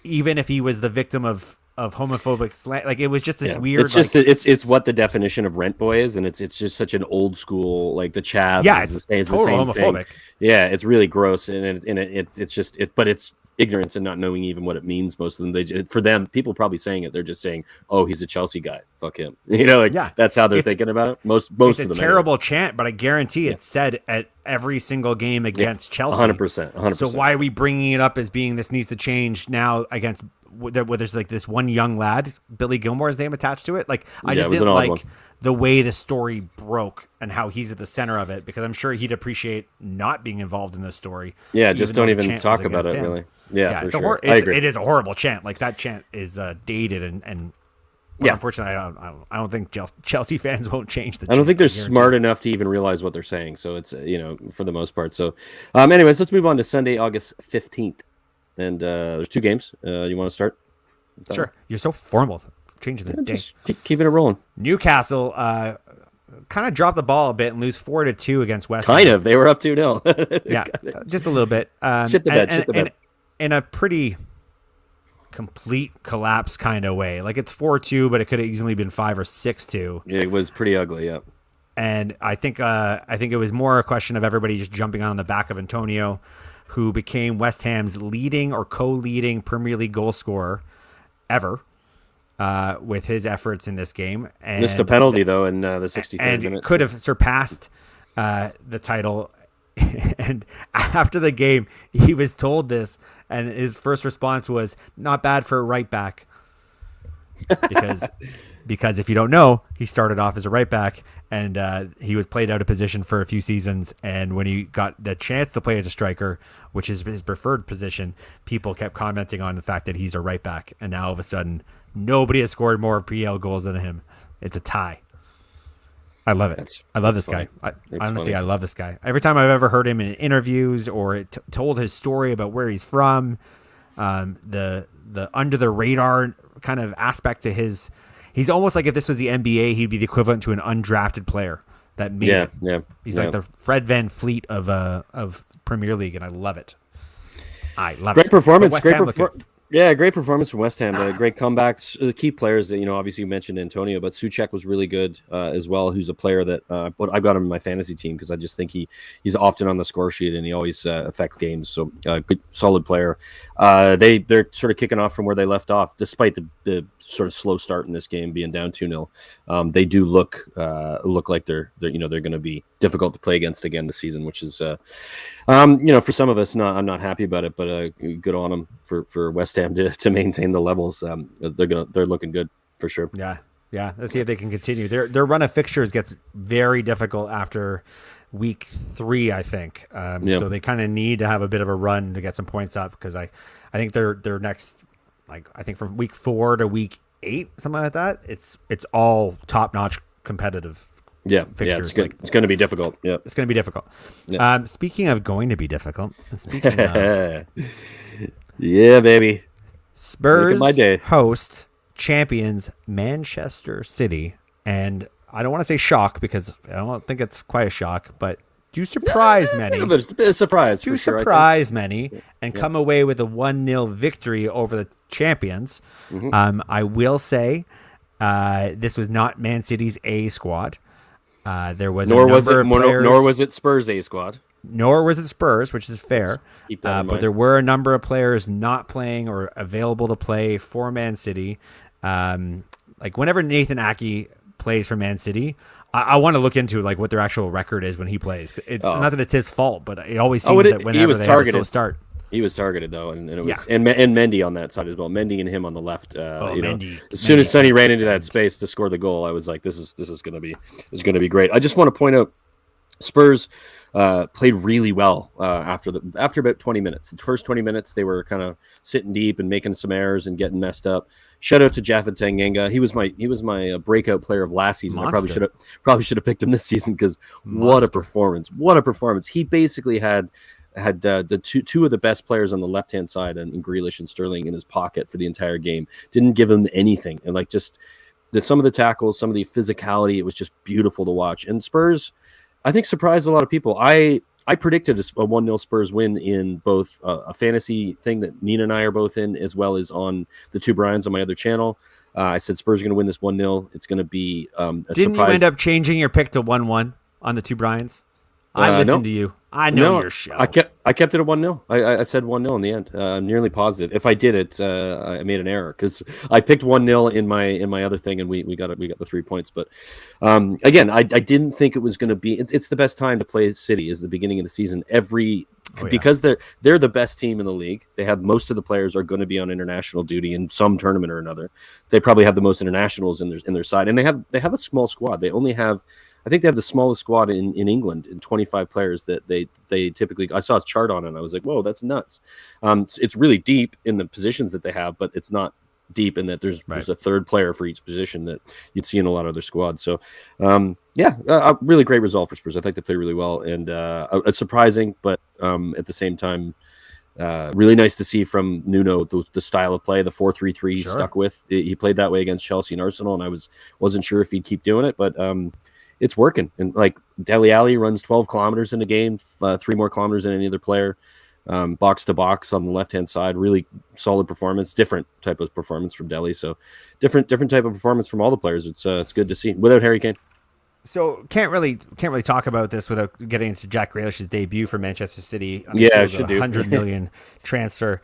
even if he was the victim of homophobic slang. Like it was just this weird. It's just it's what the definition of rent boy is, and it's just such an old school like the chavs. Yeah, it's it's the total same homophobic. Thing. Yeah, it's really gross, and it's just but it's ignorance and not knowing even what it means. Most of them, for them, people probably saying it, they're just saying, "Oh, he's a Chelsea guy. Fuck him." That's how they're thinking about it. Most of them. It's a terrible chant, but I guarantee it's said at every single game against Chelsea. 100%. So why are we bringing it up as being this needs to change now against? Where there's like this one young lad, Billy Gilmore's name attached to it. Like I just didn't like the way the story broke and how he's at the center of it, because I'm sure he'd appreciate not being involved in this story. Yeah, just don't even talk about it, really. Yeah, for sure. It is a horrible chant. Like that chant is dated and But unfortunately, I don't think Chelsea fans won't change the. I don't think they're guarantee. smart enough to even realize what they're saying. So it's for the most part. So, anyways, let's move on to Sunday, August 15th, and there's 2 games. You want to start? Sure. You're so formal. Changing the day. Just keeping it rolling. Newcastle kind of dropped the ball a bit and lose 4-2 against West Kind Ham. of. They were up 2-0. Yeah, just a little bit. Shit the bed. In a pretty complete collapse kind of way. Like it's 4-2, but it could have easily been 5 or 6-2. It was pretty ugly, yeah. And I think it was more a question of everybody just jumping on the back of Antonio, who became West Ham's leading or co-leading Premier League goal scorer ever with his efforts in this game. And missed a penalty though in the 63rd minute. Could have surpassed the title. And after the game, he was told this, and his first response was, "Not bad for a right back," because if you don't know, he started off as a right back, and he was played out of position for a few seasons. And when he got the chance to play as a striker, which is his preferred position, people kept commenting on the fact that he's a right back, and now all of a sudden, nobody has scored more PL goals than him. It's a tie. I love it. I love this guy. Honestly, I love this guy. Every time I've ever heard him in interviews or told his story about where he's from, the under the radar kind of aspect to his, he's almost like if this was the NBA, he'd be the equivalent to an undrafted player that made it. He's like the Fred VanVleet of Premier League, and I love it. I love great it. Performance. Great performance from West Ham. Great comebacks. The key players that, obviously you mentioned Antonio, but Souček was really good as well, who's a player that I got him in my fantasy team because I just think he's often on the score sheet and he always affects games. So good, solid player. They're sort of kicking off from where they left off, despite the sort of slow start in this game being down 2-0. They do look like they're going to be difficult to play against again this season, which is for some of us, I'm not happy about it, but good on them for West Ham to maintain the levels. They're looking good for sure. Yeah. Let's see if they can continue. Their run of fixtures gets very difficult after week 3, I think. So they kind of need to have a bit of a run to get some points up, because I think their next, like I think from week 4 to week 8, something like that, it's all top notch competitive. Fixtures. It's going to be difficult. Yeah, it's going to be difficult. Yeah. Speaking of going to be difficult, speaking of, yeah, baby, Spurs host champions Manchester City, and I don't want to say shock because I don't think it's quite a shock, but do surprise many. But it's a bit of surprise. Do surprise many and come away with a 1-0 victory over the champions. Mm-hmm. I will say this was not Man City's A squad. There was nor was it Spurs A squad. Nor was it Spurs, which is fair. But there were a number of players not playing or available to play for Man City. Like whenever Nathan Ake plays for Man City, I want to look into like what their actual record is when he plays. Not that it's his fault, but it always seems that whenever they have a slow start. He was targeted though, and it was and Mendy on that side as well. Mendy and him on the left. Mendy. As soon as Sonny ran into that space to score the goal, I was like, "This is going to be great." I just want to point out, Spurs played really well after about 20 minutes. The first 20 minutes, they were kind of sitting deep and making some errors and getting messed up. Shout out to Jaffa Tanganga. He was my breakout player of last season. Monster. I probably should have picked him this season because what a performance! What a performance! He basically had the two of the best players on the left hand side and Grealish and Sterling in his pocket for the entire game. Didn't give him anything, and like just some of the tackles, some of the physicality, it was just beautiful to watch. And Spurs, I think, surprised a lot of people. I predicted a 1-0 Spurs win in both a fantasy thing that Nina and I are both in, as well as on the Two Brians on my other channel. I said Spurs are going to win this 1-0. It's going to be a surprise. Didn't you end up changing your pick to 1-1 on the Two Brians? I listened to you. I know your show. I kept it at 1-0. I said 1-0 in the end. I'm nearly positive. If I did it, I made an error because I picked 1-0 in my other thing, and we got the 3 points. But again, I didn't think it was going to be. It's the best time to play City is the beginning of the season. Because they're the best team in the league. They have most of the players are going to be on international duty in some tournament or another. They probably have the most internationals in their side, and they have a small squad. They only have. I think they have the smallest squad in England in 25 players that they typically. I saw a chart on it and I was like, whoa, that's nuts. It's really deep in the positions that they have, but it's not deep in that there's a third player for each position that you'd see in a lot of other squads. So, a really great result for Spurs. I think they played really well, and it's surprising, but at the same time, really nice to see from Nuno the style of play, the 4-3-3 he stuck with. He played that way against Chelsea and Arsenal, and I wasn't sure if he'd keep doing it, but it's working. And like Dele Alli runs 12 kilometers in a game, 3 more kilometers than any other player. Box to box on the left hand side, really solid performance. Different type of performance from Dele, so different type of performance from all the players. It's good to see without Harry Kane. So can't really talk about this without getting into Jack Grealish's debut for Manchester City. Yeah, should do. 100 million transfer.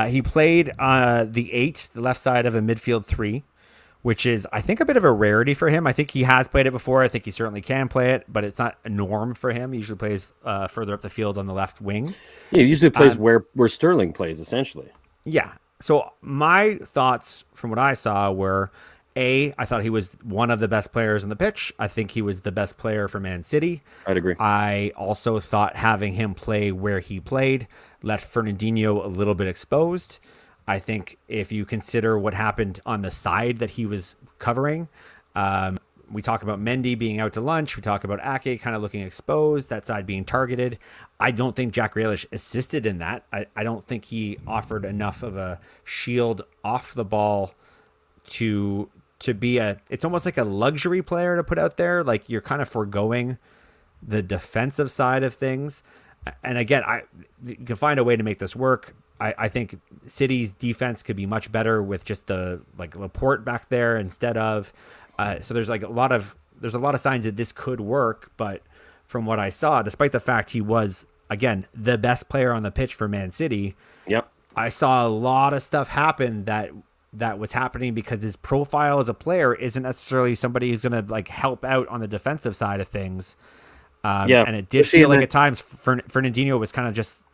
He played the 8, the left side of a midfield 3, which is, I think, a bit of a rarity for him. I think he has played it before. I think he certainly can play it, but it's not a norm for him. He usually plays further up the field on the left wing. Yeah, he usually plays where Sterling plays, essentially. Yeah. So my thoughts from what I saw were, I thought he was one of the best players on the pitch. I think he was the best player for Man City. I'd agree. I also thought having him play where he played left Fernandinho a little bit exposed. I think if you consider what happened on the side that he was covering, we talk about Mendy being out to lunch. We talk about Ake kind of looking exposed, that side being targeted. I don't think Jack Grealish assisted in that. I don't think he offered enough of a shield off the ball to be it's almost like a luxury player to put out there. Like you're kind of foregoing the defensive side of things. And again, you can find a way to make this work. I think City's defense could be much better with just the Laporte back there instead of. So there's a lot of signs that this could work. But from what I saw, despite the fact he was again the best player on the pitch for Man City, I saw a lot of stuff happen that was happening because his profile as a player isn't necessarily somebody who's going to help out on the defensive side of things. And it did feel like at times Fernandinho was kind of just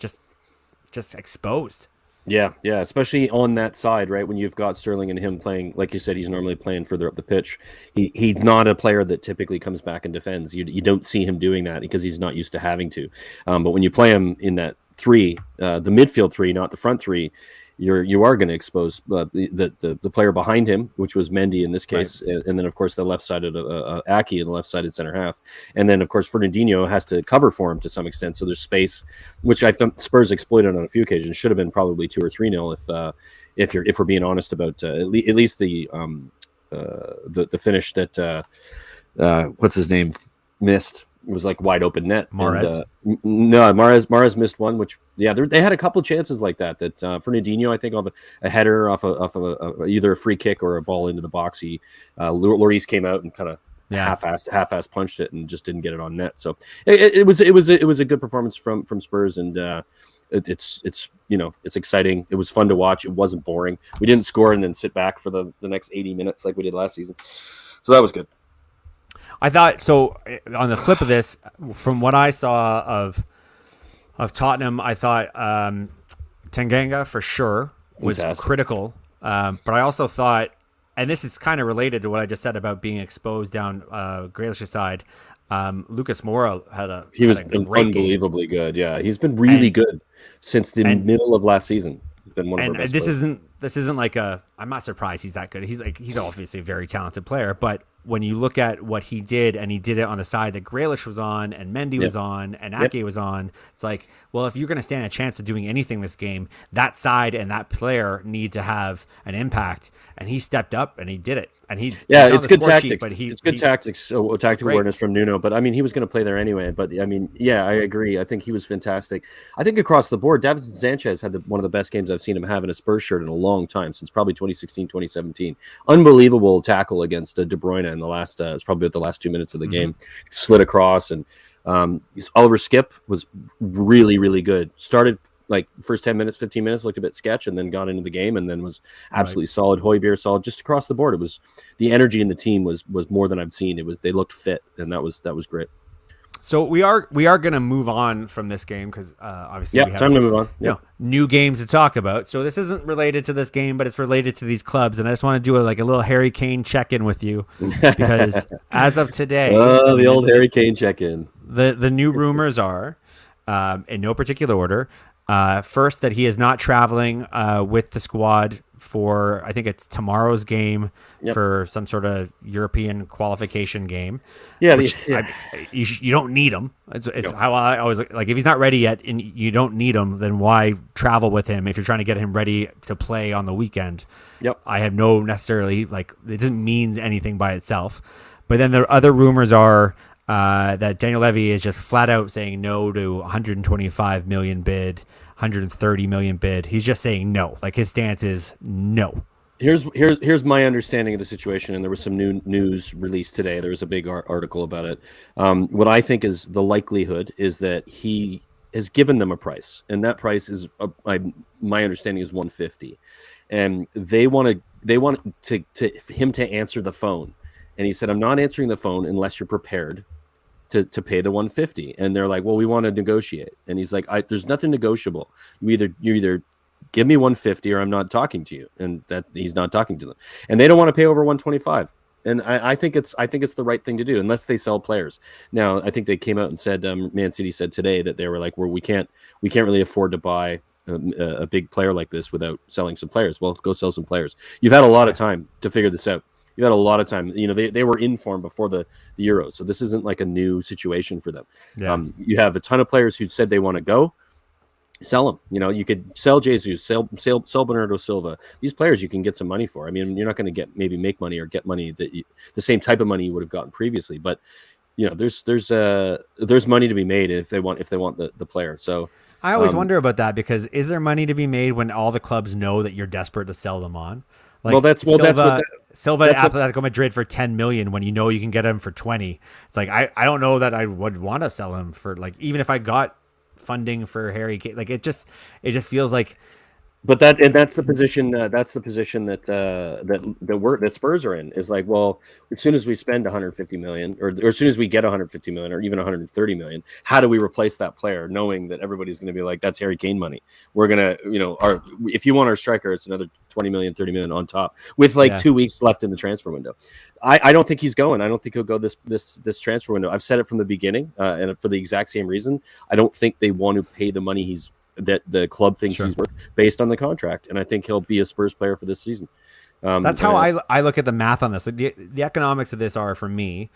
exposed. Yeah, especially on that side, right? When you've got Sterling and him playing, like you said, he's normally playing further up the pitch. He's not a player that typically comes back and defends. You don't see him doing that because he's not used to having to. But when you play him in that 3, the midfield 3, not the front 3, you are going to expose the player behind him, which was Mendy in this case, right. And then of course the left sided Ake in the left sided center half, and then of course Fernandinho has to cover for him to some extent. So there's space, which I think Spurs exploited on a few occasions. Should have been probably 2 or 3-0 if we're being honest about at least the finish that what's his name missed. It was wide open net. Mahrez. Mahrez missed one, which they had a couple of chances like that. Fernandinho, I think, off a header off of either a free kick or a ball into the box. Lloris came out and kind of half-assed punched it and just didn't get it on net. So it was a good performance from Spurs, and it's exciting. It was fun to watch. It wasn't boring. We didn't score and then sit back for the next 80 minutes like we did last season. So that was good. I thought so. On the flip of this, from what I saw of Tottenham, I thought Tanganga for sure was critical. But I also thought, and this is kind of related to what I just said about being exposed down Grealish's side. Lucas Moura he was unbelievably good. Yeah, he's been really good since the middle of last season. Been one of our best players. This isn't I'm not surprised he's that good. He's obviously a very talented player, but when you look at what he did, and he did it on the side that Grealish was on and Mendy was on and Ake was on, it's if you're going to stand a chance of doing anything this game, that side and that player need to have an impact, and he stepped up and he did it. And it's good tactics. It's good tactics, tactical awareness from Nuno. But he was going to play there anyway. But I agree. I think he was fantastic. I think across the board, Davinson Sanchez had one of the best games I've seen him have in a Spurs shirt in a long time, since probably 2016, 2017. Unbelievable tackle against De Bruyne in the last. It's probably the last 2 minutes of the game. Slid across, and Oliver Skip was really, really good. Started first 10 minutes, 15 minutes, looked a bit sketch, and then got into the game, and then was absolutely solid. Højbjerg solid, just across the board. It was the energy in the team was more than I've seen. They looked fit, and that was great. So we are going to move on from this game because obviously we have time to move on. New games to talk about. So this isn't related to this game, but it's related to these clubs, and I just want to do a little Harry Kane check-in with you because as of today, the old Harry Kane check-in. The new rumors are, in no particular order. First, that he is not traveling with the squad for, I think it's tomorrow's game Yep. for some sort of European qualification game. Yeah, You don't need him. It's how I always like, if he's not ready yet and you don't need him, then why travel with him if you're trying to get him ready to play on the weekend? Yep. I have no necessarily, like, it doesn't mean anything by itself. But then the other rumors are that Daniel Levy is just flat out saying no to 125 million bid, 130 million bid. He's just saying no. Like, his stance is no. Here's my understanding of the situation, and there was some new news released today. There was a big article about it. What I think is the likelihood is that he has given them a price, and that price is my understanding is 150, and they want him to answer the phone, and he said, "I'm not answering the phone unless you're prepared to pay the 150." And they're like, "Well, we want to negotiate," and he's like, "There's nothing negotiable. You either give me 150 or I'm not talking to you," and that he's not talking to them, and they don't want to pay over 125. And I think it's the right thing to do, unless they sell players. Now, I think they came out and said, Man City said today that they were like, we can't really afford to buy a big player like this without selling some players. Well, go sell some players. You've had a lot of time to figure this out. You've had a lot of time. You know, they were in form before the Euros, so this isn't like a new situation for them. Yeah. You have a ton of players who said they want to go. Sell them. You know, you could sell Jesus, sell Bernardo Silva. These players you can get some money for. I mean, you're not going to make money or get money the same type of money you would have gotten previously, but you know, there's money to be made if they want the player. So I always wonder about that, because is there money to be made when all the clubs know that you're desperate to sell them on? Like, Silva at Atletico Madrid for 10 million when you know you can get him for 20. It's like I don't know that I would want to sell him for, like, even if I got funding for Harry Kane, like, it just feels like. But that's the position that Spurs are in, is like, well, as soon as we spend 150 million or as soon as we get 150 million or even 130 million, how do we replace that player, knowing that everybody's going to be like, that's Harry Kane money. We're going to, you know, if you want our striker, it's another 20 million, 30 million on top with 2 weeks left in the transfer window. I don't think he's going. I don't think he'll go this transfer window. I've said it from the beginning, and for the exact same reason. I don't think they want to pay the money that the club thinks he's worth based on the contract, and I think he'll be a Spurs player for this season. That's how I look at the math on this. Like, the economics of this are, for me,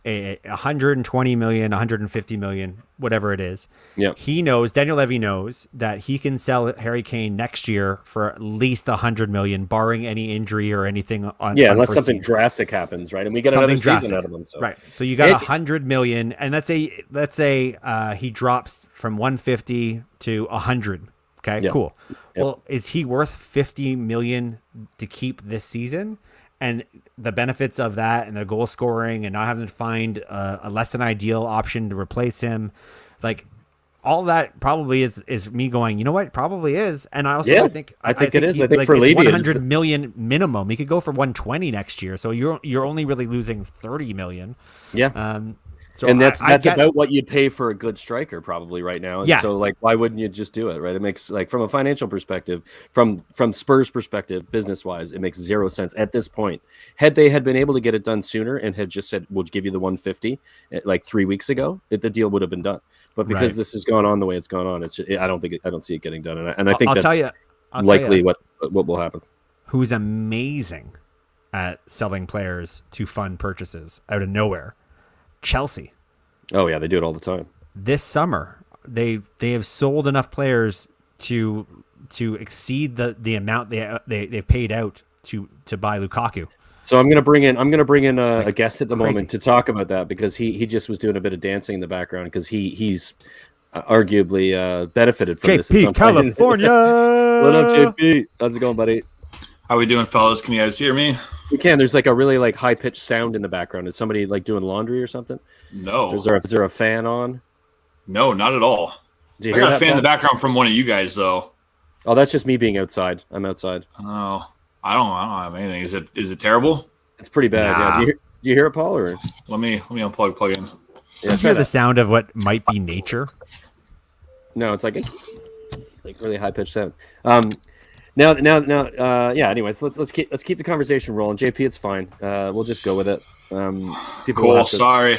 120 million, 150 million, whatever it is. Yeah. Daniel Levy knows that he can sell Harry Kane next year for at least 100 million, barring any injury or anything unless something drastic happens, right? And we get another season out of him. So. Right. So you got 100 million, and let's say he drops from 150 to 100. Okay, cool. Yep. Well, is he worth 50 million to keep this season? And the benefits of that and the goal scoring and not having to find a less than ideal option to replace him, like, all that probably is me going, you know what, it probably is. And I also I think it is. I think for Levy, 100 million minimum. He could go for 120 next year. So you're only really losing 30 million. Yeah. So and that's about what you'd pay for a good striker probably right now. And so, like, why wouldn't you just do it, right? It makes, like, from a financial perspective, from Spurs perspective, business wise, it makes zero sense at this point. Had they been able to get it done sooner and had just said, we'll give you the 150 like 3 weeks ago, the deal would have been done. But because this has gone on the way it's gone on, I don't see it getting done. And I think that's likely what will happen. Who's amazing at selling players to fund purchases out of nowhere? Chelsea. Oh yeah, they do it all the time. This summer, they have sold enough players to exceed the amount they've paid out to buy Lukaku. So I'm gonna bring in a guest at the moment to talk about that, because he just was doing a bit of dancing in the background, because he's arguably benefited from this. JP California. What up, JP? How's it going, buddy? How we doing, fellas? Can you guys hear me? We can. There's like a really high pitched sound in the background. Is somebody like doing laundry or something? No. Is there a fan on? No, not at all. I got a fan in the background from one of you guys, though. Oh, that's just me being outside. I'm outside. Oh, I don't have anything. Is it terrible? It's pretty bad. Nah. Yeah. Do you hear it, Paul? Or let me plug in. Yeah, hear the sound of what might be nature. No, it's like really high pitched sound. Now, anyways, let's keep the conversation rolling. JP, it's fine. We'll just go with it. Cool. Sorry.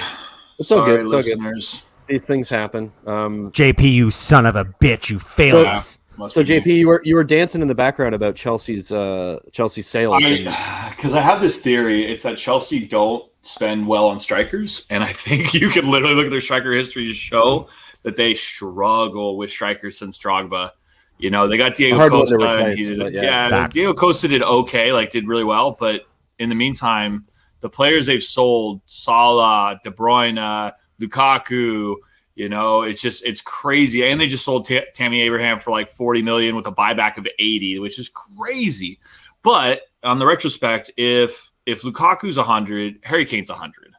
It's all good. It's all listeners. good. These things happen. JP, you son of a bitch, you failed us. So JP, you were dancing in the background about Chelsea's sales. Because I have this theory, it's that Chelsea don't spend well on strikers, and I think you could literally look at their striker history to show that they struggle with strikers since Drogba. You know, they got Diego Costa, and Diego Costa did okay, like did really well, but in the meantime, the players they've sold, Salah, De Bruyne, Lukaku, you know, it's crazy. And they just sold Tammy Abraham for like 40 million with a buyback of 80, which is crazy. But on the retrospect, if Lukaku's 100, Harry Kane's 100,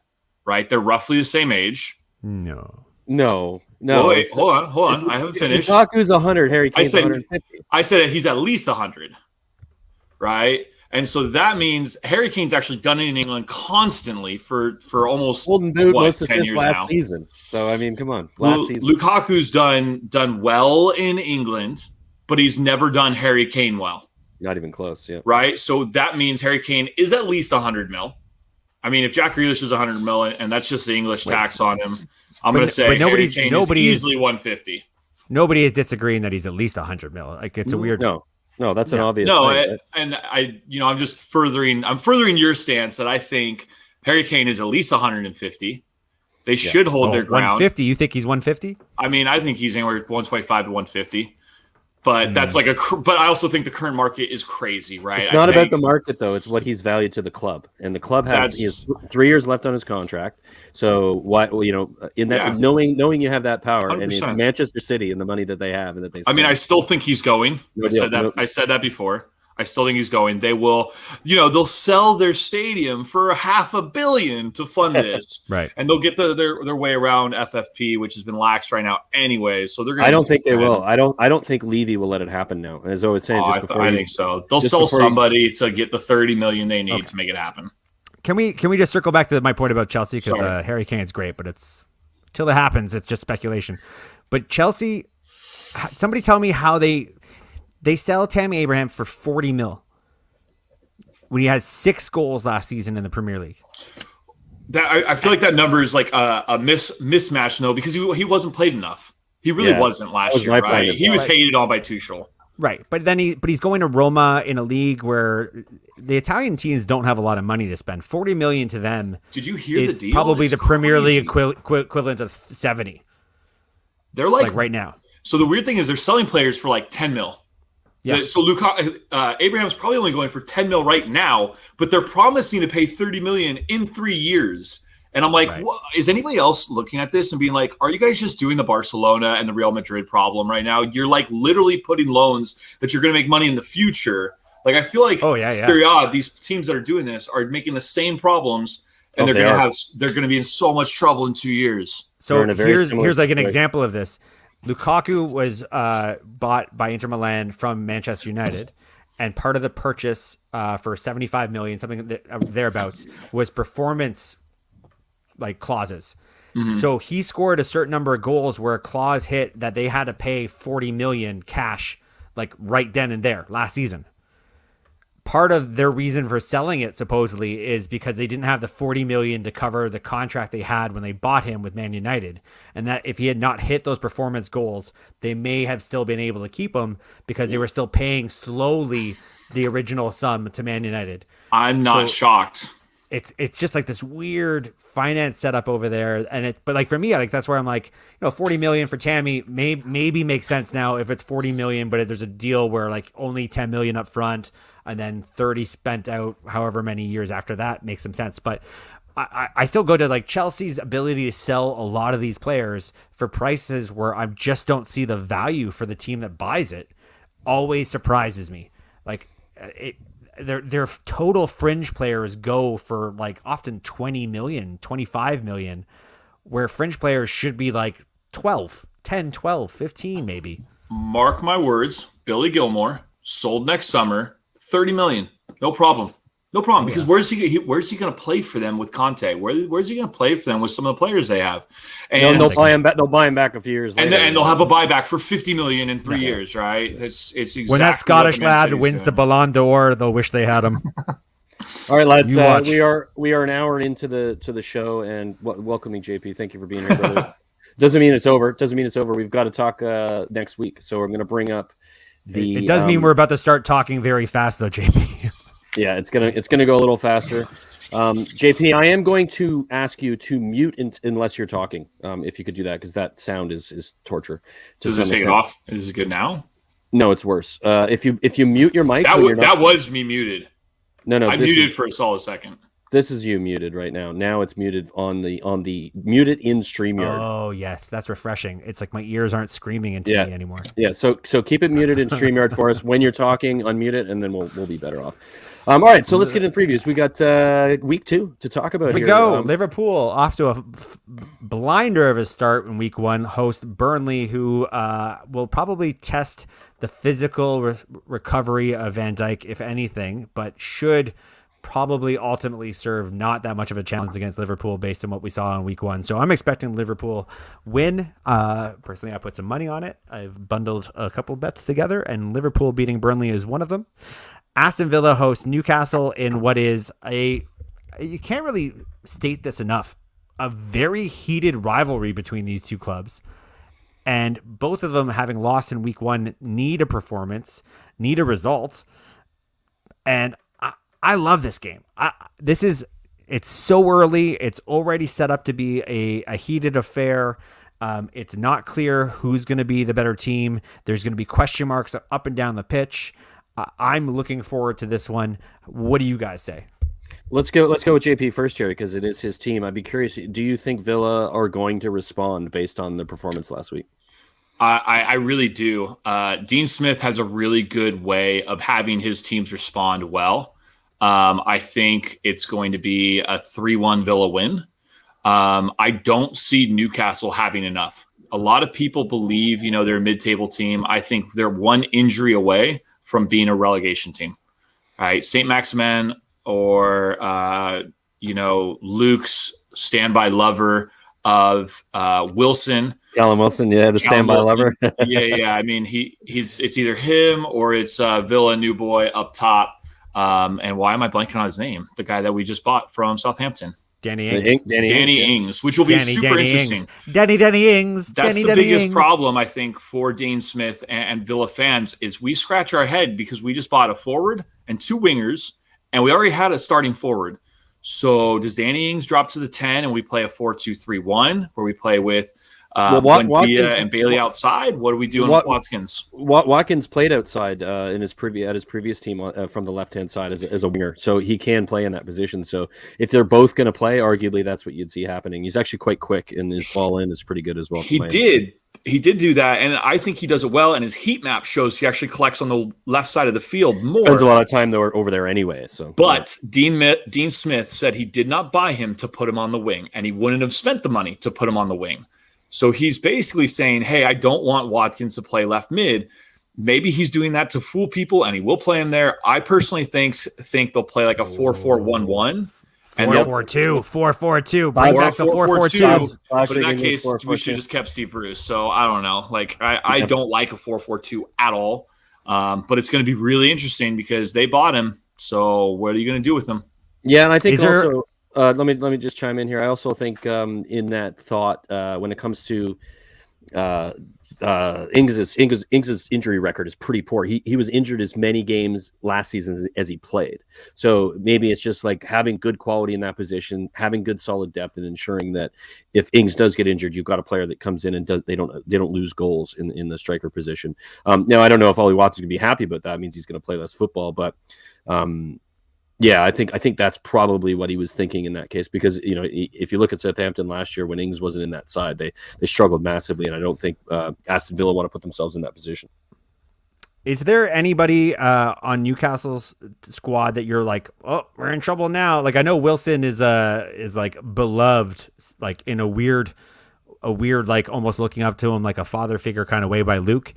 right? They're roughly the same age. No. Wait, hold on. I haven't finished. Lukaku's 100, Harry Kane's 150. I said he's at least 100, right? And so that means Harry Kane's actually done it in England constantly for almost most 10 years last season. So I mean, come on, season. Lukaku's done well in England, but he's never done Harry Kane well. Not even close, yeah. Right? So that means Harry Kane is at least 100 mil. I mean, if Jack Grealish is 100 mil, and that's just the English tax on him, I'm going to say Harry Kane is easily 150. Nobody is disagreeing that he's at least 100 mil. Like it's a weird. No, that's an obvious thing. I'm just furthering your stance that I think Harry Kane is at least 150. They should hold their ground. 150? You think he's 150? I mean, I think he's anywhere 125 to 150. But that's like but I also think the current market is crazy, right? It's not about the market though; it's what he's valued to the club, and the club he has 3 years left on his contract. So in that knowing you have that power, 100%. And it's Manchester City and the money that they have and that they spend. I mean, I still think he's going. I said that before. I still think he's going. They will, they'll sell their stadium for $500 million to fund this, right? And they'll get their way around FFP, which has been laxed right now anyway. So they're going. I don't think they will. I don't think Levy will let it happen now. As I was saying, I think so. They'll sell somebody to get the $30 million they need to make it happen. Can we just circle back to my point about Chelsea because Harry Kane's great, but it's till it happens, it's just speculation. But Chelsea, somebody tell me how they sell Tammy Abraham for 40 mil when he had 6 goals last season in the Premier League. I feel like that number is like a mismatch, though, because he wasn't played enough. He really wasn't last year, right? He was hated on by Tuchel. Right, but he's going to Roma in a league where the Italian teams don't have a lot of money to spend. 40 million to them. Did you hear the deal? Probably the Premier League equivalent of 70. They're like right now. So the weird thing is they're selling players for like 10 mil. Yeah. So Abraham's probably only going for 10 mil right now, but they're promising to pay 30 million in 3 years. And I'm like, is anybody else looking at this and being like, are you guys just doing the Barcelona and the Real Madrid problem right now? You're like literally putting loans that you're going to make money in the future. Like, I feel like Serie A, these teams that are doing this are making the same problems, and they're going to be in so much trouble in 2 years. So here's like an example of this. Lukaku was bought by Inter Milan from Manchester United, and part of the purchase for 75 million, something thereabouts, was performance clauses. Mm-hmm. So he scored a certain number of goals where a clause hit that they had to pay 40 million cash, right then and there last season. Part of their reason for selling it supposedly is because they didn't have the 40 million to cover the contract they had when they bought him with Man United. And that if he had not hit those performance goals, they may have still been able to keep him because they were still paying slowly the original sum to Man United. I'm not shocked. It's just like this weird finance setup over there. But for me, that's where I'm like, 40 million for Tammy maybe makes sense now if it's 40 million, but if there's a deal where only 10 million up front and then 30 spent out however many years after that makes some sense. But I still go to Chelsea's ability to sell a lot of these players for prices where I just don't see the value for the team that buys it. Always surprises me. Their total fringe players go for often 20 million, 25 million, where fringe players should be 12, 10, 12, 15 maybe. Mark my words, Billy Gilmore sold next summer, 30 million. No problem. Because where's he going to play for them with Conte? Where's he going to play for them with some of the players they have? And they'll buy him back. They'll buy him back a few years later, and they'll have a buyback for 50 million in 3 years, right? It's exactly when that Scottish lad wins the Ballon d'Or, they'll wish they had him. All right, lads. We are an hour into the show, and welcoming JP. Thank you for being here, brother. Doesn't mean it's over. We've got to talk next week. So I'm going to bring up It does mean we're about to start talking very fast, though, JP. Yeah, it's gonna go a little faster. JP, I am going to ask you to mute unless you're talking. If you could do that, because that sound is torture. Does it take it off? Is it good now? No, it's worse. If you mute your mic, that was me muted. No, I muted for a solid second. This is you muted right now. Now it's muted on the muted in StreamYard. Oh yes, that's refreshing. It's like my ears aren't screaming into me anymore. Yeah, so keep it muted in StreamYard for us. When you're talking, unmute it, and then we'll be better off. All right, so let's get into previews. We got week 2 to talk about. Here we go. Liverpool off to a blinder of a start in week 1. Host Burnley, who will probably test the physical recovery of Van Dijk, if anything, but should probably ultimately serve not that much of a challenge against Liverpool based on what we saw in week 1. So I'm expecting Liverpool win. Personally, I put some money on it. I've bundled a couple bets together, and Liverpool beating Burnley is one of them. Aston Villa hosts Newcastle in what is you can't really state this enough, a very heated rivalry between these two clubs. And both of them, having lost in week 1, need a performance, need a result. And I love this game. It's so early. It's already set up to be a heated affair. It's not clear who's going to be the better team. There's going to be question marks up and down the pitch. I'm looking forward to this one. What do you guys say? Let's go with JP first here because it is his team. I'd be curious. Do you think Villa are going to respond based on the performance last week? I really do. Dean Smith has a really good way of having his teams respond well. I think it's going to be a 3-1 Villa win. I don't see Newcastle having enough. A lot of people believe, they're a mid-table team. I think they're one injury away from being a relegation team. All right, St. Maximin or Luke's standby lover of Wilson. Callum Wilson, the standby lover. yeah. I mean, it's either him or it's Villa new boy up top. And why am I blanking on his name? The guy that we just bought from Southampton. Danny Ings. Danny Ings, which will be super interesting. Danny Ings. That's the biggest problem, I think, for Dean Smith and Villa fans is we scratch our head because we just bought a forward and 2 wingers, and we already had a starting forward. So does Danny Ings drop to the 10 and we play a 4-2-3-1 where we play with Buendia and Bailey outside? What are we doing with Watkins? Watkins played outside at his previous team from the left hand side as a winger, so he can play in that position. So if they're both going to play, arguably that's what you'd see happening. He's actually quite quick, and his ball in is pretty good as well. He did do that, and I think he does it well. And his heat map shows he actually collects on the left side of the field more. Spends a lot of time though over there anyway. So, but Dean Smith said he did not buy him to put him on the wing, and he wouldn't have spent the money to put him on the wing. So he's basically saying, hey, I don't want Watkins to play left mid. Maybe he's doing that to fool people, and he will play him there. I personally think they'll play like a 4-4-1-1 4-4-2. 4-4-2. Bring back the 4-4-2. But in that case, we should have just kept Steve Bruce. So I don't know. Like I don't like a 4-4-2 at all. But it's going to be really interesting because they bought him. So what are you going to do with him? Yeah, and I think also let me just chime in here. I also think in that thought when it comes to Ings's injury record is pretty poor. He was injured as many games last season as he played. So maybe it's just like having good quality in that position, having good solid depth, and ensuring that if Ings does get injured, you've got a player that comes in and they don't lose goals in the striker position. Now I don't know if Ollie Watson's gonna be happy about that. It means he's gonna play less football, but yeah, I think that's probably what he was thinking in that case, because if you look at Southampton last year when Ings wasn't in that side, they struggled massively, and I don't think Aston Villa want to put themselves in that position. Is there anybody on Newcastle's squad that you're like, oh, we're in trouble now? Like I know Wilson is like beloved, like in a weird like almost looking up to him like a father figure kind of way by Luke.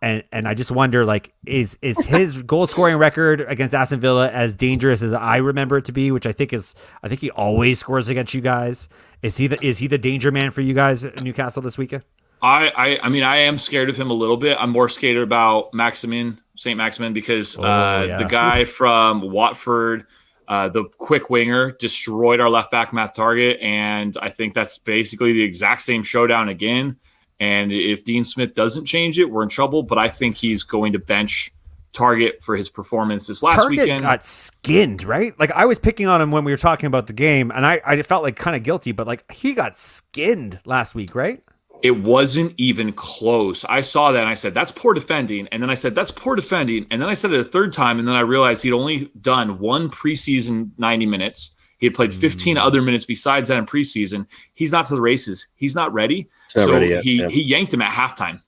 And I just wonder, like, is his goal scoring record against Aston Villa as dangerous as I remember it to be? Which I think he always scores against you guys. Is he the danger man for you guys at Newcastle this weekend? I mean, I am scared of him a little bit. I'm more scared about St. Maximin, because the guy from Watford, the quick winger, destroyed our left back Matt Target, and I think that's basically the exact same showdown again. And if Dean Smith doesn't change it, we're in trouble. But I think he's going to bench Target for his performance this last Target weekend. Got skinned, right? Like, I was picking on him when we were talking about the game, and I felt like kind of guilty, but like, he got skinned last week, right? It wasn't even close. I saw that and I said, that's poor defending. And then I said, that's poor defending. And then I said it a third time. And then I realized he'd only done one preseason 90 minutes. He had played 15 other minutes besides that in preseason. He's not to the races. He's not ready. He yanked him at halftime.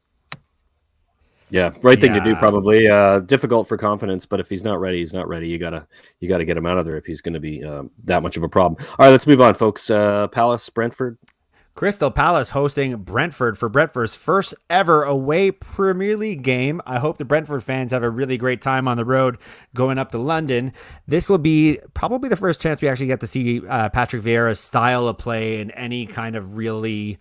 Yeah, right thing to do probably. Difficult for confidence, but if he's not ready, he's not ready. You gotta get him out of there if he's going to be that much of a problem. All right, let's move on, folks. Palace, Brentford. Crystal Palace hosting Brentford for Brentford's first ever away Premier League game. I hope the Brentford fans have a really great time on the road going up to London. This will be probably the first chance we actually get to see Patrick Vieira's style of play in any kind of really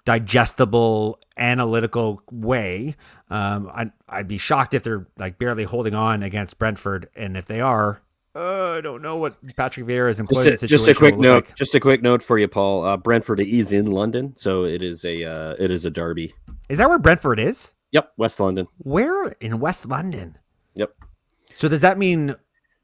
digestible, analytical way. I'd be shocked if they're like barely holding on against Brentford, and if they are, I don't know what Patrick Vieira's employment situation. Just a quick note. Like. Just a quick note for you, Paul. Brentford is in London, so it is a derby. Is that where Brentford is? Yep, West London. Where in West London? Yep. So does that mean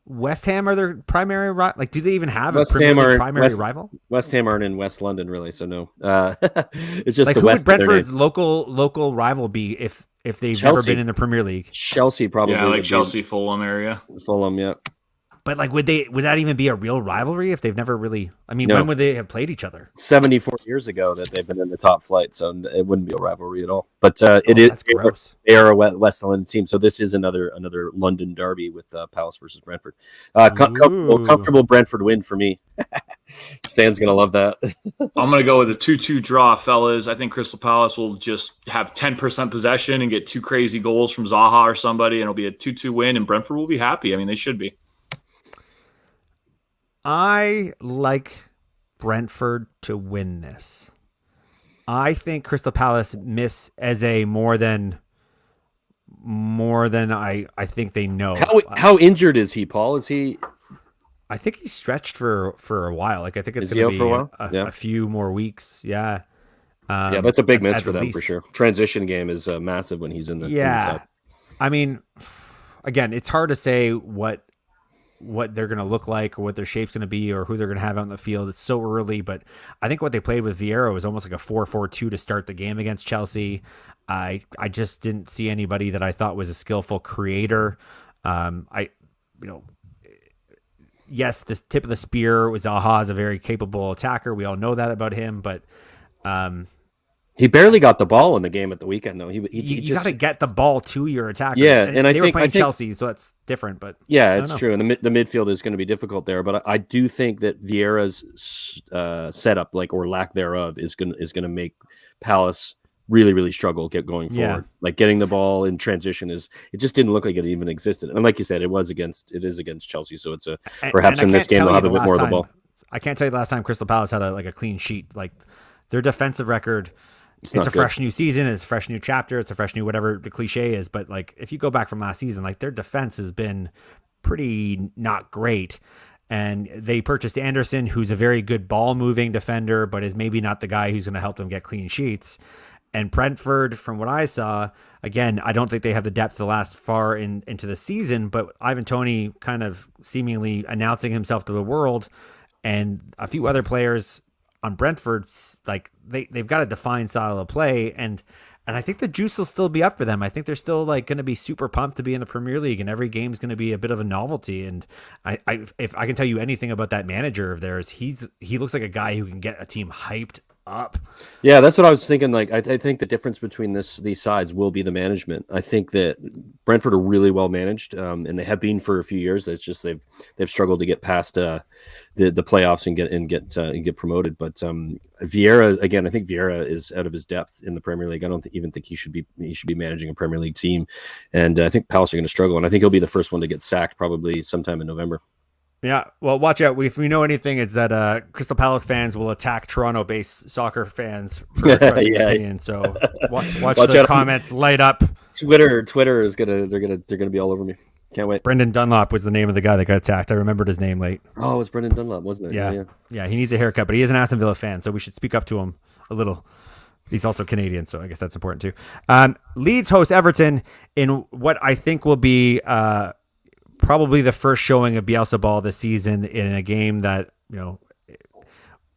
West Ham are their primary rival? Like, do they even have a primary rival? West Ham aren't in West London, really. So no. It's just like, the who West. Would Brentford's local rival be if they've Chelsea. never been in the Premier League? Chelsea probably. Yeah, like Chelsea, Fulham area. Fulham, yeah. But like, would that even be a real rivalry if they've never really? I mean, when would they have played each other? 74 years ago that they've been in the top flight, so it wouldn't be a rivalry at all. But that's gross. They are a West London team, so this is another London derby with Palace versus Brentford. Comfortable Brentford win for me. Stan's gonna love that. I'm gonna go with a 2-2 draw, fellas. I think Crystal Palace will just have 10% possession and get 2 crazy goals from Zaha or somebody, and it'll be a 2-2 win, and Brentford will be happy. I mean, they should be. I like Brentford to win this. I think Crystal Palace miss as a more than I think they know. How injured is he, Paul? Is he? I think he's stretched for a while. Like, I think it's going to be a few more weeks. Yeah. Yeah, that's a big miss for them least. For sure. Transition game is massive when he's in the inside. I mean, again, it's hard to say what they're going to look like or what their shape's going to be or who they're going to have out in the field. It's so early, but I think what they played with Vieira was almost like a 4-4-2 to start the game against Chelsea. I just didn't see anybody that I thought was a skillful creator. Yes, the tip of the spear was Zaha is a very capable attacker. We all know that about him, but he barely got the ball in the game at the weekend, though. You got to get the ball to your attackers. Yeah, and they were playing Chelsea, so that's different. But yeah, it's true. And the midfield is going to be difficult there. But I do think that Vieira's setup, or lack thereof, is going to make Palace really, really struggle going forward. Yeah. Like, getting the ball in transition it just didn't look like it even existed. And like you said, it is against Chelsea, so it's perhaps in this game they'll have a bit more of the ball. I can't tell you the last time Crystal Palace had a clean sheet. Like, their defensive record. It's a fresh new season. It's a fresh new chapter. It's a fresh new whatever the cliche is. But like, if you go back from last season, like, their defense has been pretty not great. And they purchased Anderson, who's a very good ball moving defender, but is maybe not the guy who's going to help them get clean sheets. And Brentford, from what I saw, again, I don't think they have the depth to last far into the season. But Ivan Toney kind of seemingly announcing himself to the world, and a few other players on Brentford, like, they've got a defined style of play, and I think the juice will still be up for them. I think they're still going to be super pumped to be in the Premier League, and every game's going to be a bit of a novelty. And if I can tell you anything about that manager of theirs, he looks like a guy who can get a team hyped up. Yeah, that's what I was thinking. Like, I think the difference between these sides will be the management. I think that Brentford are really well managed, and they have been for a few years. It's just they've struggled to get past the playoffs and get promoted. But Vieira, again, I think Vieira is out of his depth in the Premier League. I don't even think he should be managing a Premier League team, and I think Palace are going to struggle. And I think he'll be the first one to get sacked probably sometime in November. Yeah, well, watch out. If we know anything, it's that Crystal Palace fans will attack Toronto-based soccer fans for expressing opinion. So watch the comments light up. Twitter is they're gonna be all over me. Can't wait. Brendan Dunlop was the name of the guy that got attacked. I remembered his name late. Oh, it was Brendan Dunlop, wasn't it? Yeah. He needs a haircut, but he is an Aston Villa fan, so we should speak up to him a little. He's also Canadian, so I guess that's important too. Leeds host Everton in what I think will be probably the first showing of Bielsa ball this season in a game that,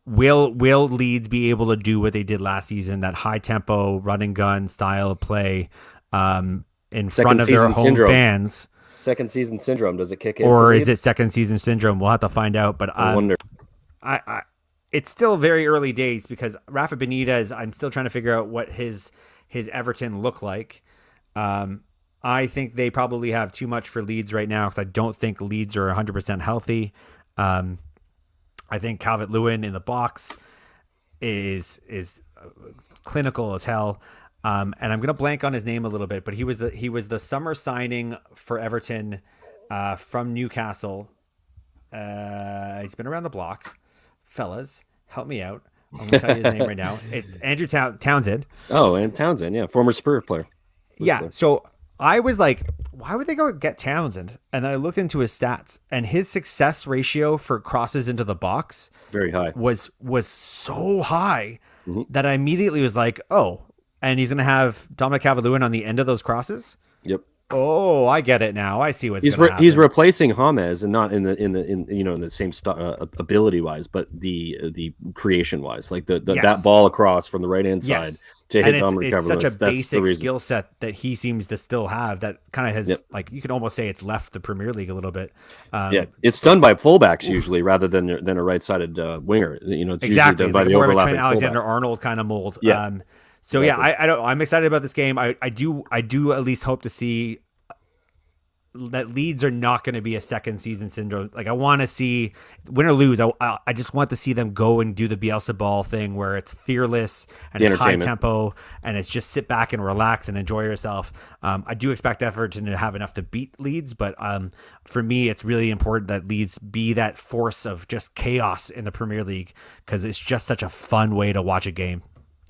will Leeds be able to do what they did last season, that high tempo run and gun style of play in front of their home fans? Second season syndrome, does it kick in? Or is it second season syndrome? We'll have to find out. But I wonder. It's still very early days because Rafa Benitez, I'm still trying to figure out what his Everton look like. I think they probably have too much for Leeds right now because I don't think Leeds are 100% healthy. I think Calvert-Lewin in the box is clinical as hell. And I'm going to blank on his name a little bit, but he was the summer signing for Everton from Newcastle. He's been around the block. Fellas, help me out. I'm going to tell you his name right now. It's Andrew Townsend. Oh, and Townsend, yeah, former Spurs player. Yeah, so I was like, why would they go get Townsend? And then I looked into his stats, and his success ratio for crosses into the box very high. Was so high that I immediately was like, oh, and he's going to have Dominic Calvert-Lewin on the end of those crosses? Yep. Oh, I get it now. I see what's going to happen. He's replacing James, and not in the same ability wise, but the creation wise, like that ball across from the right hand side to hit Dominic Calvert-Lewin. It's such a basic skill set that he seems to still have that kind of has like, you can almost say it's left the Premier League a little bit. It's done by fullbacks usually rather than a right-sided winger. It's exactly done by like the more overlapping of a Trent Alexander-Arnold kind of mold. Yeah. So exactly. I don't. I'm excited about this game. I do at least hope to see that Leeds are not going to be a second season syndrome. Like, I want to see, win or lose, I just want to see them go and do the Bielsa ball thing where it's fearless and it's high tempo and it's just sit back and relax and enjoy yourself. I do expect Everton to have enough to beat Leeds, but for me, it's really important that Leeds be that force of just chaos in the Premier League because it's just such a fun way to watch a game.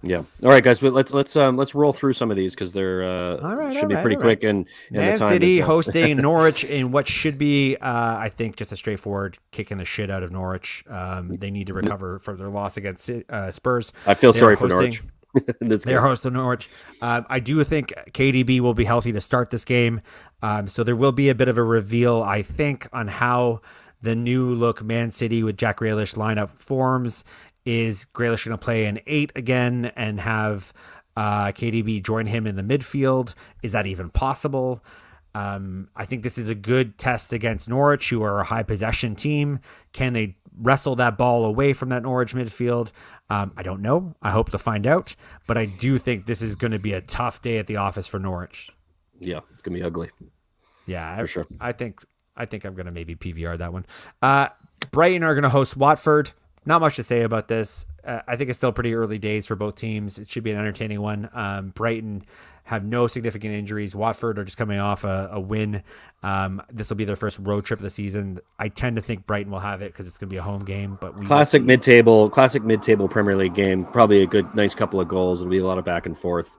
Yeah. All right, guys. But let's roll through some of these because they're should be pretty quick. And Man City hosting Norwich in what should be, I think, just a straightforward kicking the shit out of Norwich. They need to recover from their loss against Spurs. I feel sorry for Norwich. They're hosting Norwich. I do think KDB will be healthy to start this game. So there will be a bit of a reveal, I think, on how the new look Man City with Jack Grealish lineup forms. Is Grealish going to play an 8 again and have KDB join him in the midfield? Is that even possible? I think this is a good test against Norwich, who are a high possession team. Can they wrestle that ball away from that Norwich midfield? I don't know. I hope to find out. But I do think this is going to be a tough day at the office for Norwich. Yeah, it's going to be ugly. Yeah, for sure. I think I'm going to maybe PVR that one. Brighton are going to host Watford. Not much to say about this. I think it's still pretty early days for both teams. It should be an entertaining one. Brighton have no significant injuries. Watford are just coming off a win. This will be their first road trip of the season. I tend to think Brighton will have it because it's going to be a home game. But classic mid-table Premier League game. Probably a nice couple of goals. It'll be a lot of back and forth.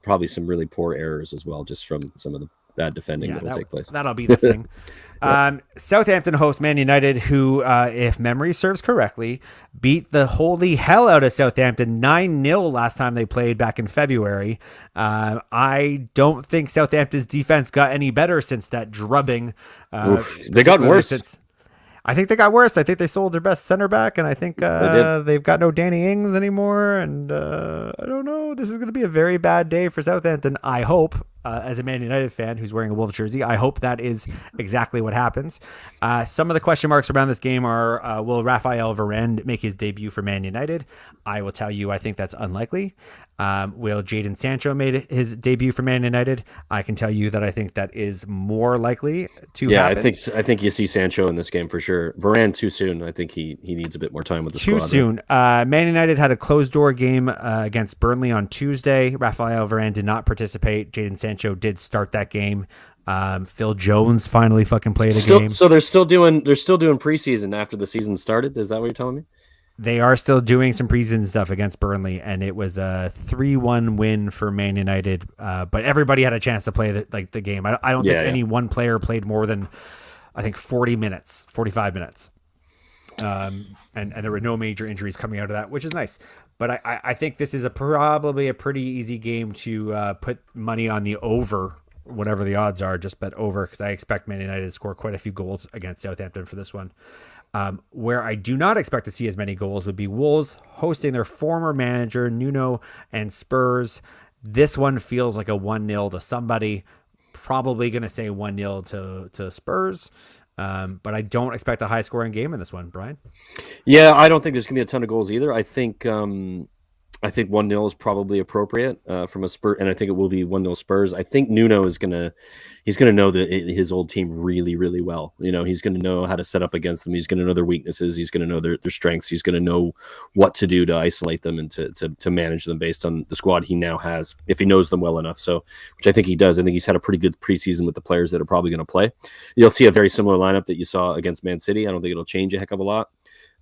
Probably some really poor errors as well, just from some of the bad defending that will take place. That'll be the thing. Southampton host Man United, who, if memory serves correctly, beat the holy hell out of Southampton 9-0 last time they played back in February. I don't think Southampton's defense got any better since that drubbing. They got worse. I think they got worse. I think they sold their best center back, and I think they've got no Danny Ings anymore. And I don't know. This is going to be a very bad day for Southampton. I hope, as a Man United fan who's wearing a Wolves jersey, I hope that is exactly what happens. Some of the question marks around this game are, will Raphael Varane make his debut for Man United? I will tell you, I think that's unlikely. Will Jadon Sancho made his debut for Man United? I can tell you that I think that is more likely to happen. I think you see Sancho in this game for sure. Varane too soon. I think he needs a bit more time with the squad. Too soon. Man United had a closed door game against Burnley on Tuesday. Raphael Varane did not participate. Jadon Sancho did start that game. Phil Jones finally fucking played a game. So they're still doing preseason after the season started. Is that what you're telling me? They are still doing some preseason stuff against Burnley, and it was a 3-1 win for Man United. But everybody had a chance to play the game. I don't think any one player played more than, I think, 45 minutes. And there were no major injuries coming out of that, which is nice. But I think this is probably a pretty easy game to put money on the over, whatever the odds are. Just bet over because I expect Man United to score quite a few goals against Southampton for this one. Where I do not expect to see as many goals would be Wolves hosting their former manager, Nuno, and Spurs. This one feels like a 1-0 to somebody. Probably going to say 1-0 to Spurs. But I don't expect a high-scoring game in this one, Brian. Yeah, I don't think there's going to be a ton of goals either. I think 1-0 is probably appropriate from a Spurs, and I think it will be 1-0 Spurs. I think Nuno is he's gonna know his old team really, really well. He's gonna know how to set up against them. He's gonna know their weaknesses. He's gonna know their strengths. He's gonna know what to do to isolate them and to manage them based on the squad he now has, if he knows them well enough. So, which I think he does. I think he's had a pretty good preseason with the players that are probably going to play. You'll see a very similar lineup that you saw against Man City. I don't think it'll change a heck of a lot.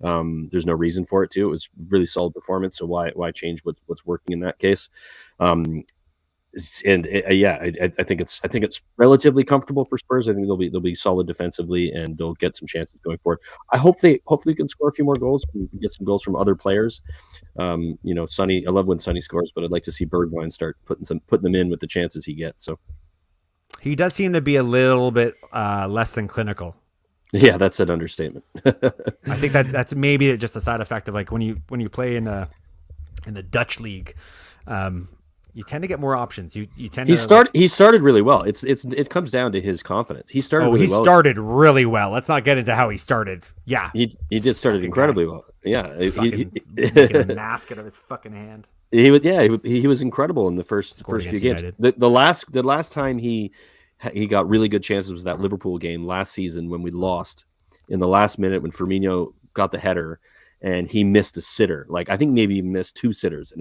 There's no reason for it to. It was really solid performance, so why change what's working in that case? I think it's relatively comfortable for Spurs. I think they'll be solid defensively and they'll get some chances going forward. I hopefully can score a few more goals and get some goals from other players. Sonny, I love when Sonny scores, but I'd like to see Bergwijn start putting them in with the chances he gets. So he does seem to be a little bit less than clinical. Yeah, that's an understatement. I think that's maybe just a side effect of like when you play in the Dutch league, you tend to get more options. He started really well. It comes down to his confidence. He started really well. Let's not get into how he started. Yeah, he did started incredibly well. Yeah, making a mask out of his fucking hand. He was incredible in the first few games. The last time he got really good chances was that Liverpool game last season when we lost in the last minute when Firmino got the header and he missed a sitter. Like I think maybe he missed 2 sitters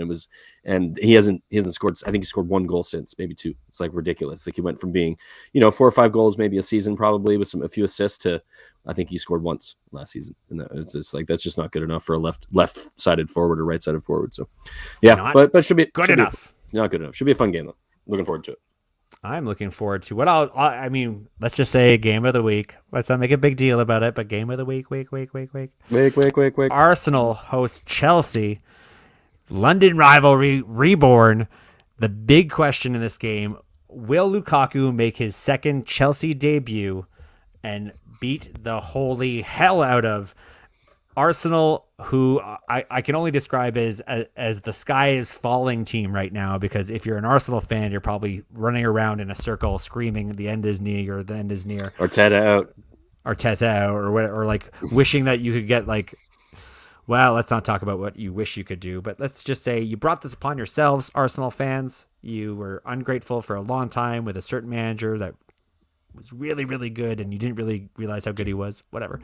and he hasn't scored. I think he scored 1 goal since, maybe 2. It's like ridiculous. Like he went from being, 4 or 5 goals maybe a season probably with a few assists to I think he scored once last season. And it's just like that's just not good enough for a left-sided forward or right-sided forward. So yeah, but should be good enough. Not good enough. Should be a fun game though. Looking forward to it. I'm looking forward to what let's just say game of the week. Let's not make a big deal about it, but game of the week. Week. Arsenal host Chelsea. London rivalry reborn. The big question in this game, will Lukaku make his second Chelsea debut and beat the holy hell out of Arsenal, who I can only describe as the sky is falling team right now, because if you're an Arsenal fan, you're probably running around in a circle screaming the end is near or the end is near. Arteta out or whatever, or like wishing that you could get like, well, let's not talk about what you wish you could do, but let's just say you brought this upon yourselves, Arsenal fans. You were ungrateful for a long time with a certain manager that was really, really good and you didn't really realize how good he was, whatever.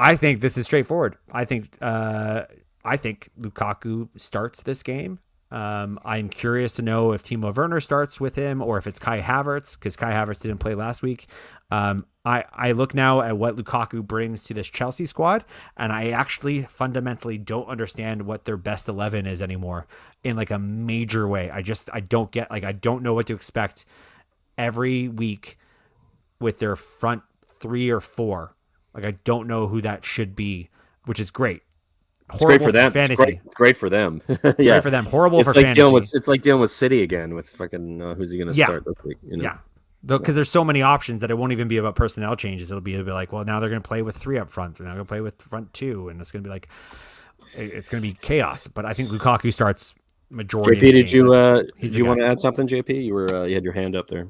I think this is straightforward. I think Lukaku starts this game. I'm curious to know if Timo Werner starts with him or if it's Kai Havertz, because Kai Havertz didn't play last week. I look now at what Lukaku brings to this Chelsea squad, and I actually fundamentally don't understand what their best 11 is anymore in like a major way. I don't get, like, I don't know what to expect every week with their front 3 or 4. Like, I don't know who that should be, which is great. Horrible it's great for them. Fantasy. It's great for them. Yeah. Great for them. Horrible for like fantasy. It's like dealing with City again with fucking who's he going to start this week? Yeah. Because there's so many options that it won't even be about personnel changes. It'll be like, well, now they're going to play with 3 up front. They're now going to play with front 2. And it's going to be like, it's going to be chaos. But I think Lukaku starts majority JP, of the did you want to add something, JP? You had your hand up there.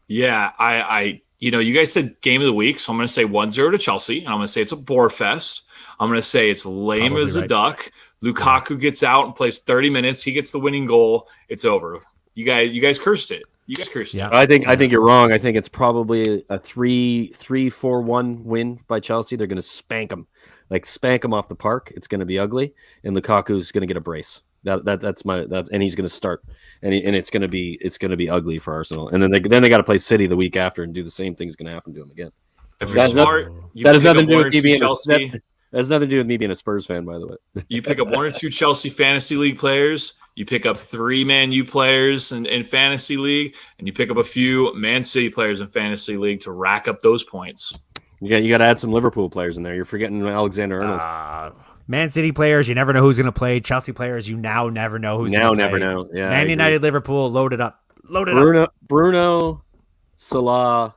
Yeah, I you guys said game of the week, so I'm going to say 1-0 to Chelsea, and I'm going to say it's a bore fest. I'm going to say it's lame Probably as a right. duck. Lukaku gets out and plays 30 minutes. He gets the winning goal. It's over. You guys cursed it. Yeah. I think you're wrong. I think it's probably a 3-4-1 win by Chelsea. They're going to spank them off the park. It's going to be ugly, and Lukaku's going to get a brace. And he's going to start, and it's going to be ugly for Arsenal. And then they got to play City the week after and do the same thing's going to happen to them again. If you're smart, that has nothing to do with me being Chelsea. That has nothing to do with me being a Spurs fan, by the way. You pick up 1 or 2 Chelsea fantasy league players. You pick up 3 Man U players in fantasy league, and you pick up a few Man City players in fantasy league to rack up those points. You got to add some Liverpool players in there. You're forgetting Alexander-Arnold. Man City players, you never know who's going to play. Chelsea players, you now never know who's going to play. Never know. Yeah, Man United, Liverpool, load it up. Bruno, Salah.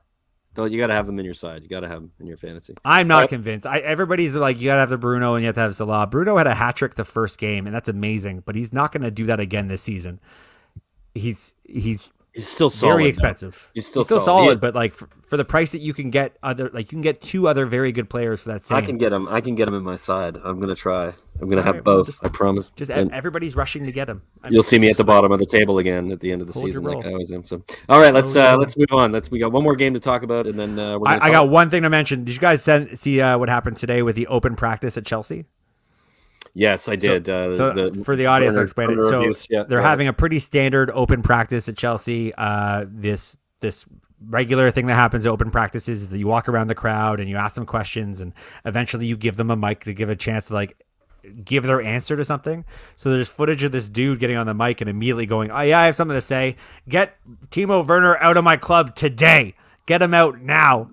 You got to have them in your side. You got to have them in your fantasy. I'm not convinced. Everybody's like, you got to have the Bruno and you have to have Salah. Bruno had a hat trick the first game, and that's amazing. But he's not going to do that again this season. He's still solid, very expensive. Though. He's still solid, but like for the price that you can get you can get two other very good players for that same. I can get him in my side. I'm gonna try. I'm gonna have both. I promise. Everybody's rushing to get him. You'll see me at the bottom of the table again at the end of the season, like I always am. So, all right, let's move on. We got one more game to talk about, and then I got one thing to mention. Did you guys see what happened today with the open practice at Chelsea? Yes, I did. For the audience, I'll explain it. So they're having a pretty standard open practice at Chelsea. This regular thing that happens at open practices is that you walk around the crowd and you ask them questions, and eventually you give them a mic to give a chance to like give their answer to something. So there's footage of this dude getting on the mic and immediately going, "Oh yeah, I have something to say. Get Timo Werner out of my club today. Get him out now."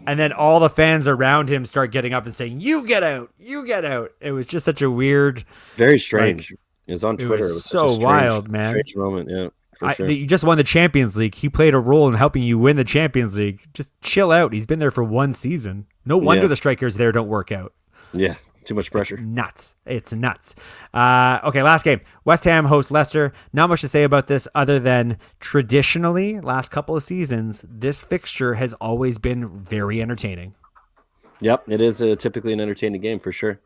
And then all the fans around him start getting up and saying, "You get out! You get out!" It was just such a weird, very strange. It was on Twitter. It was so strange, wild, man. Strange moment, yeah. Sure. You just won the Champions League. He played a role in helping you win the Champions League. Just chill out. He's been there for one season. No wonder the strikers there don't work out. Yeah. Too much pressure. It's nuts. Okay, last game. West Ham hosts Leicester. Not much to say about this other than traditionally, last couple of seasons, this fixture has always been very entertaining. Yep, it is typically an entertaining game for sure.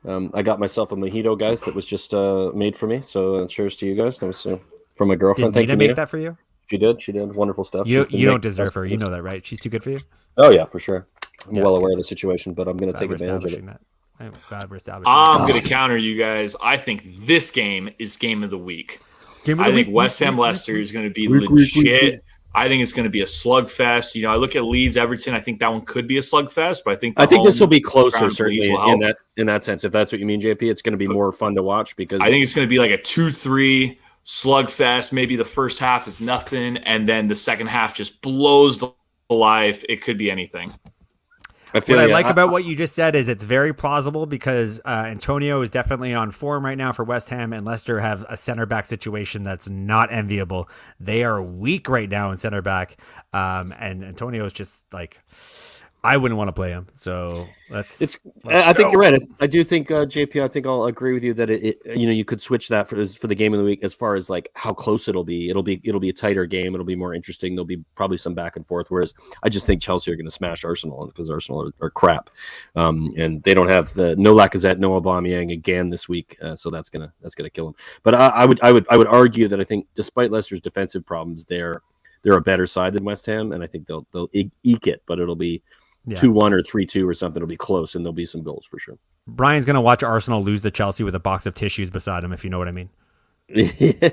I got myself a mojito, guys, that was just made for me. So cheers to you guys. That was from my girlfriend. Did Nina make that for you? She did. Wonderful stuff. You don't deserve her. You know that, right? She's too good for you? Oh, yeah, for sure. I'm well aware of the situation, but I'm going to take advantage of it. That. I'm going to counter you guys. I think this game is game of the week. I think West Ham Leicester is going to be legit. I think it's going to be a slugfest. You know, I look at Leeds Everton. I think that one could be a slugfest, but I think this will be closer, certainly in that sense. If that's what you mean, JP, it's going to be more fun to watch because I think it's going to be like a 2-3 slugfest. Maybe the first half is nothing, and then the second half just blows the life. It could be anything. What I like about what you just said is it's very plausible because Antonio is definitely on form right now for West Ham, and Leicester have a center back situation that's not enviable. They are weak right now in center back, and Antonio is just like, I wouldn't want to play him. So I think you're right. I do think JP. I think I'll agree with you that you could switch that for the game of the week as far as like how close it'll be. It'll be a tighter game. It'll be more interesting. There'll be probably some back and forth. Whereas I just think Chelsea are going to smash Arsenal because Arsenal are crap, and they don't have no Lacazette, no Aubameyang again this week. So that's gonna kill them. But I would argue that I think despite Leicester's defensive problems, they're a better side than West Ham, and I think they'll eke it. But it'll be 2-1 or 3-2 or something. It'll be close, and there'll be some goals for sure. Brian's going to watch Arsenal lose to Chelsea with a box of tissues beside him, if you know what I mean.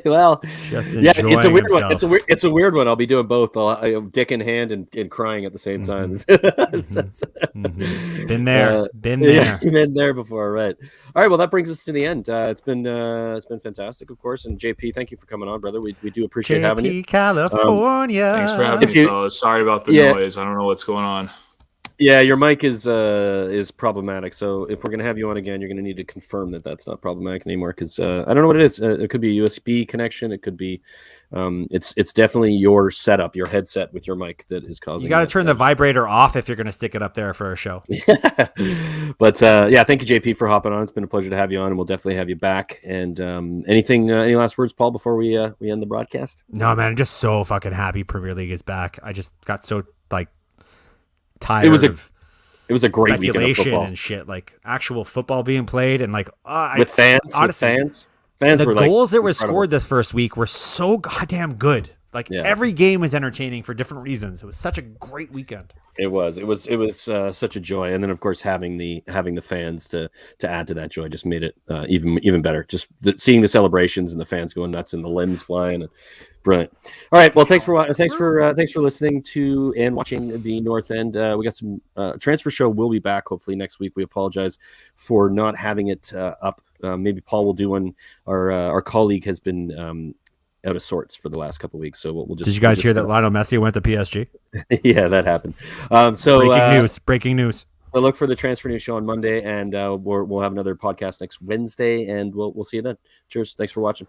Well, it's a weird one. It's a weird one. I'll be doing both. I'll dick in hand and crying at the same time. Been there. Yeah, been there before. Right. All right. Well, that brings us to the end. It's been fantastic, of course. And JP, thank you for coming on, brother. We do appreciate having you. California. Thanks for having me, fellas. Sorry about the noise. I don't know what's going on. Yeah, your mic is problematic. So if we're gonna have you on again, you're gonna need to confirm that that's not problematic anymore. Because I don't know what it is. It could be a USB connection. It could be. It's definitely your setup, your headset with your mic that is causing. You got to turn the vibrator off if you're gonna stick it up there for a show. But thank you, JP, for hopping on. It's been a pleasure to have you on, and we'll definitely have you back. And any last words, Paul, before we end the broadcast? No, man, I'm just so fucking happy Premier League is back. I just got so tired. It was a great weekend of football and shit, like actual football being played and like with fans. The were goals that were incredible. Scored this first week were so goddamn good. Like every game was entertaining for different reasons. It was such a great weekend. It was such a joy, and then of course having the fans to add to that joy just made it even better. Just seeing the celebrations and the fans going nuts and the limbs flying. And brilliant. All right. Well, thanks for listening to and watching the North End. We got some transfer show. Will be back hopefully next week. We apologize for not having it up. Maybe Paul will do one. Our colleague has been out of sorts for the last couple of weeks, so we'll just. Did you guys hear that Lionel Messi went to PSG? Yeah, that happened. Breaking news. So look for the Transfer News show on Monday, and we'll have another podcast next Wednesday, and we'll see you then. Cheers. Thanks for watching.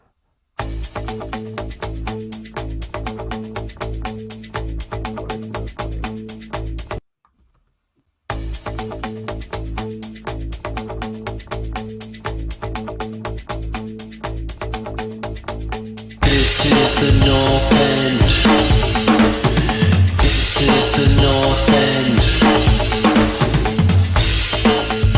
This is the North End.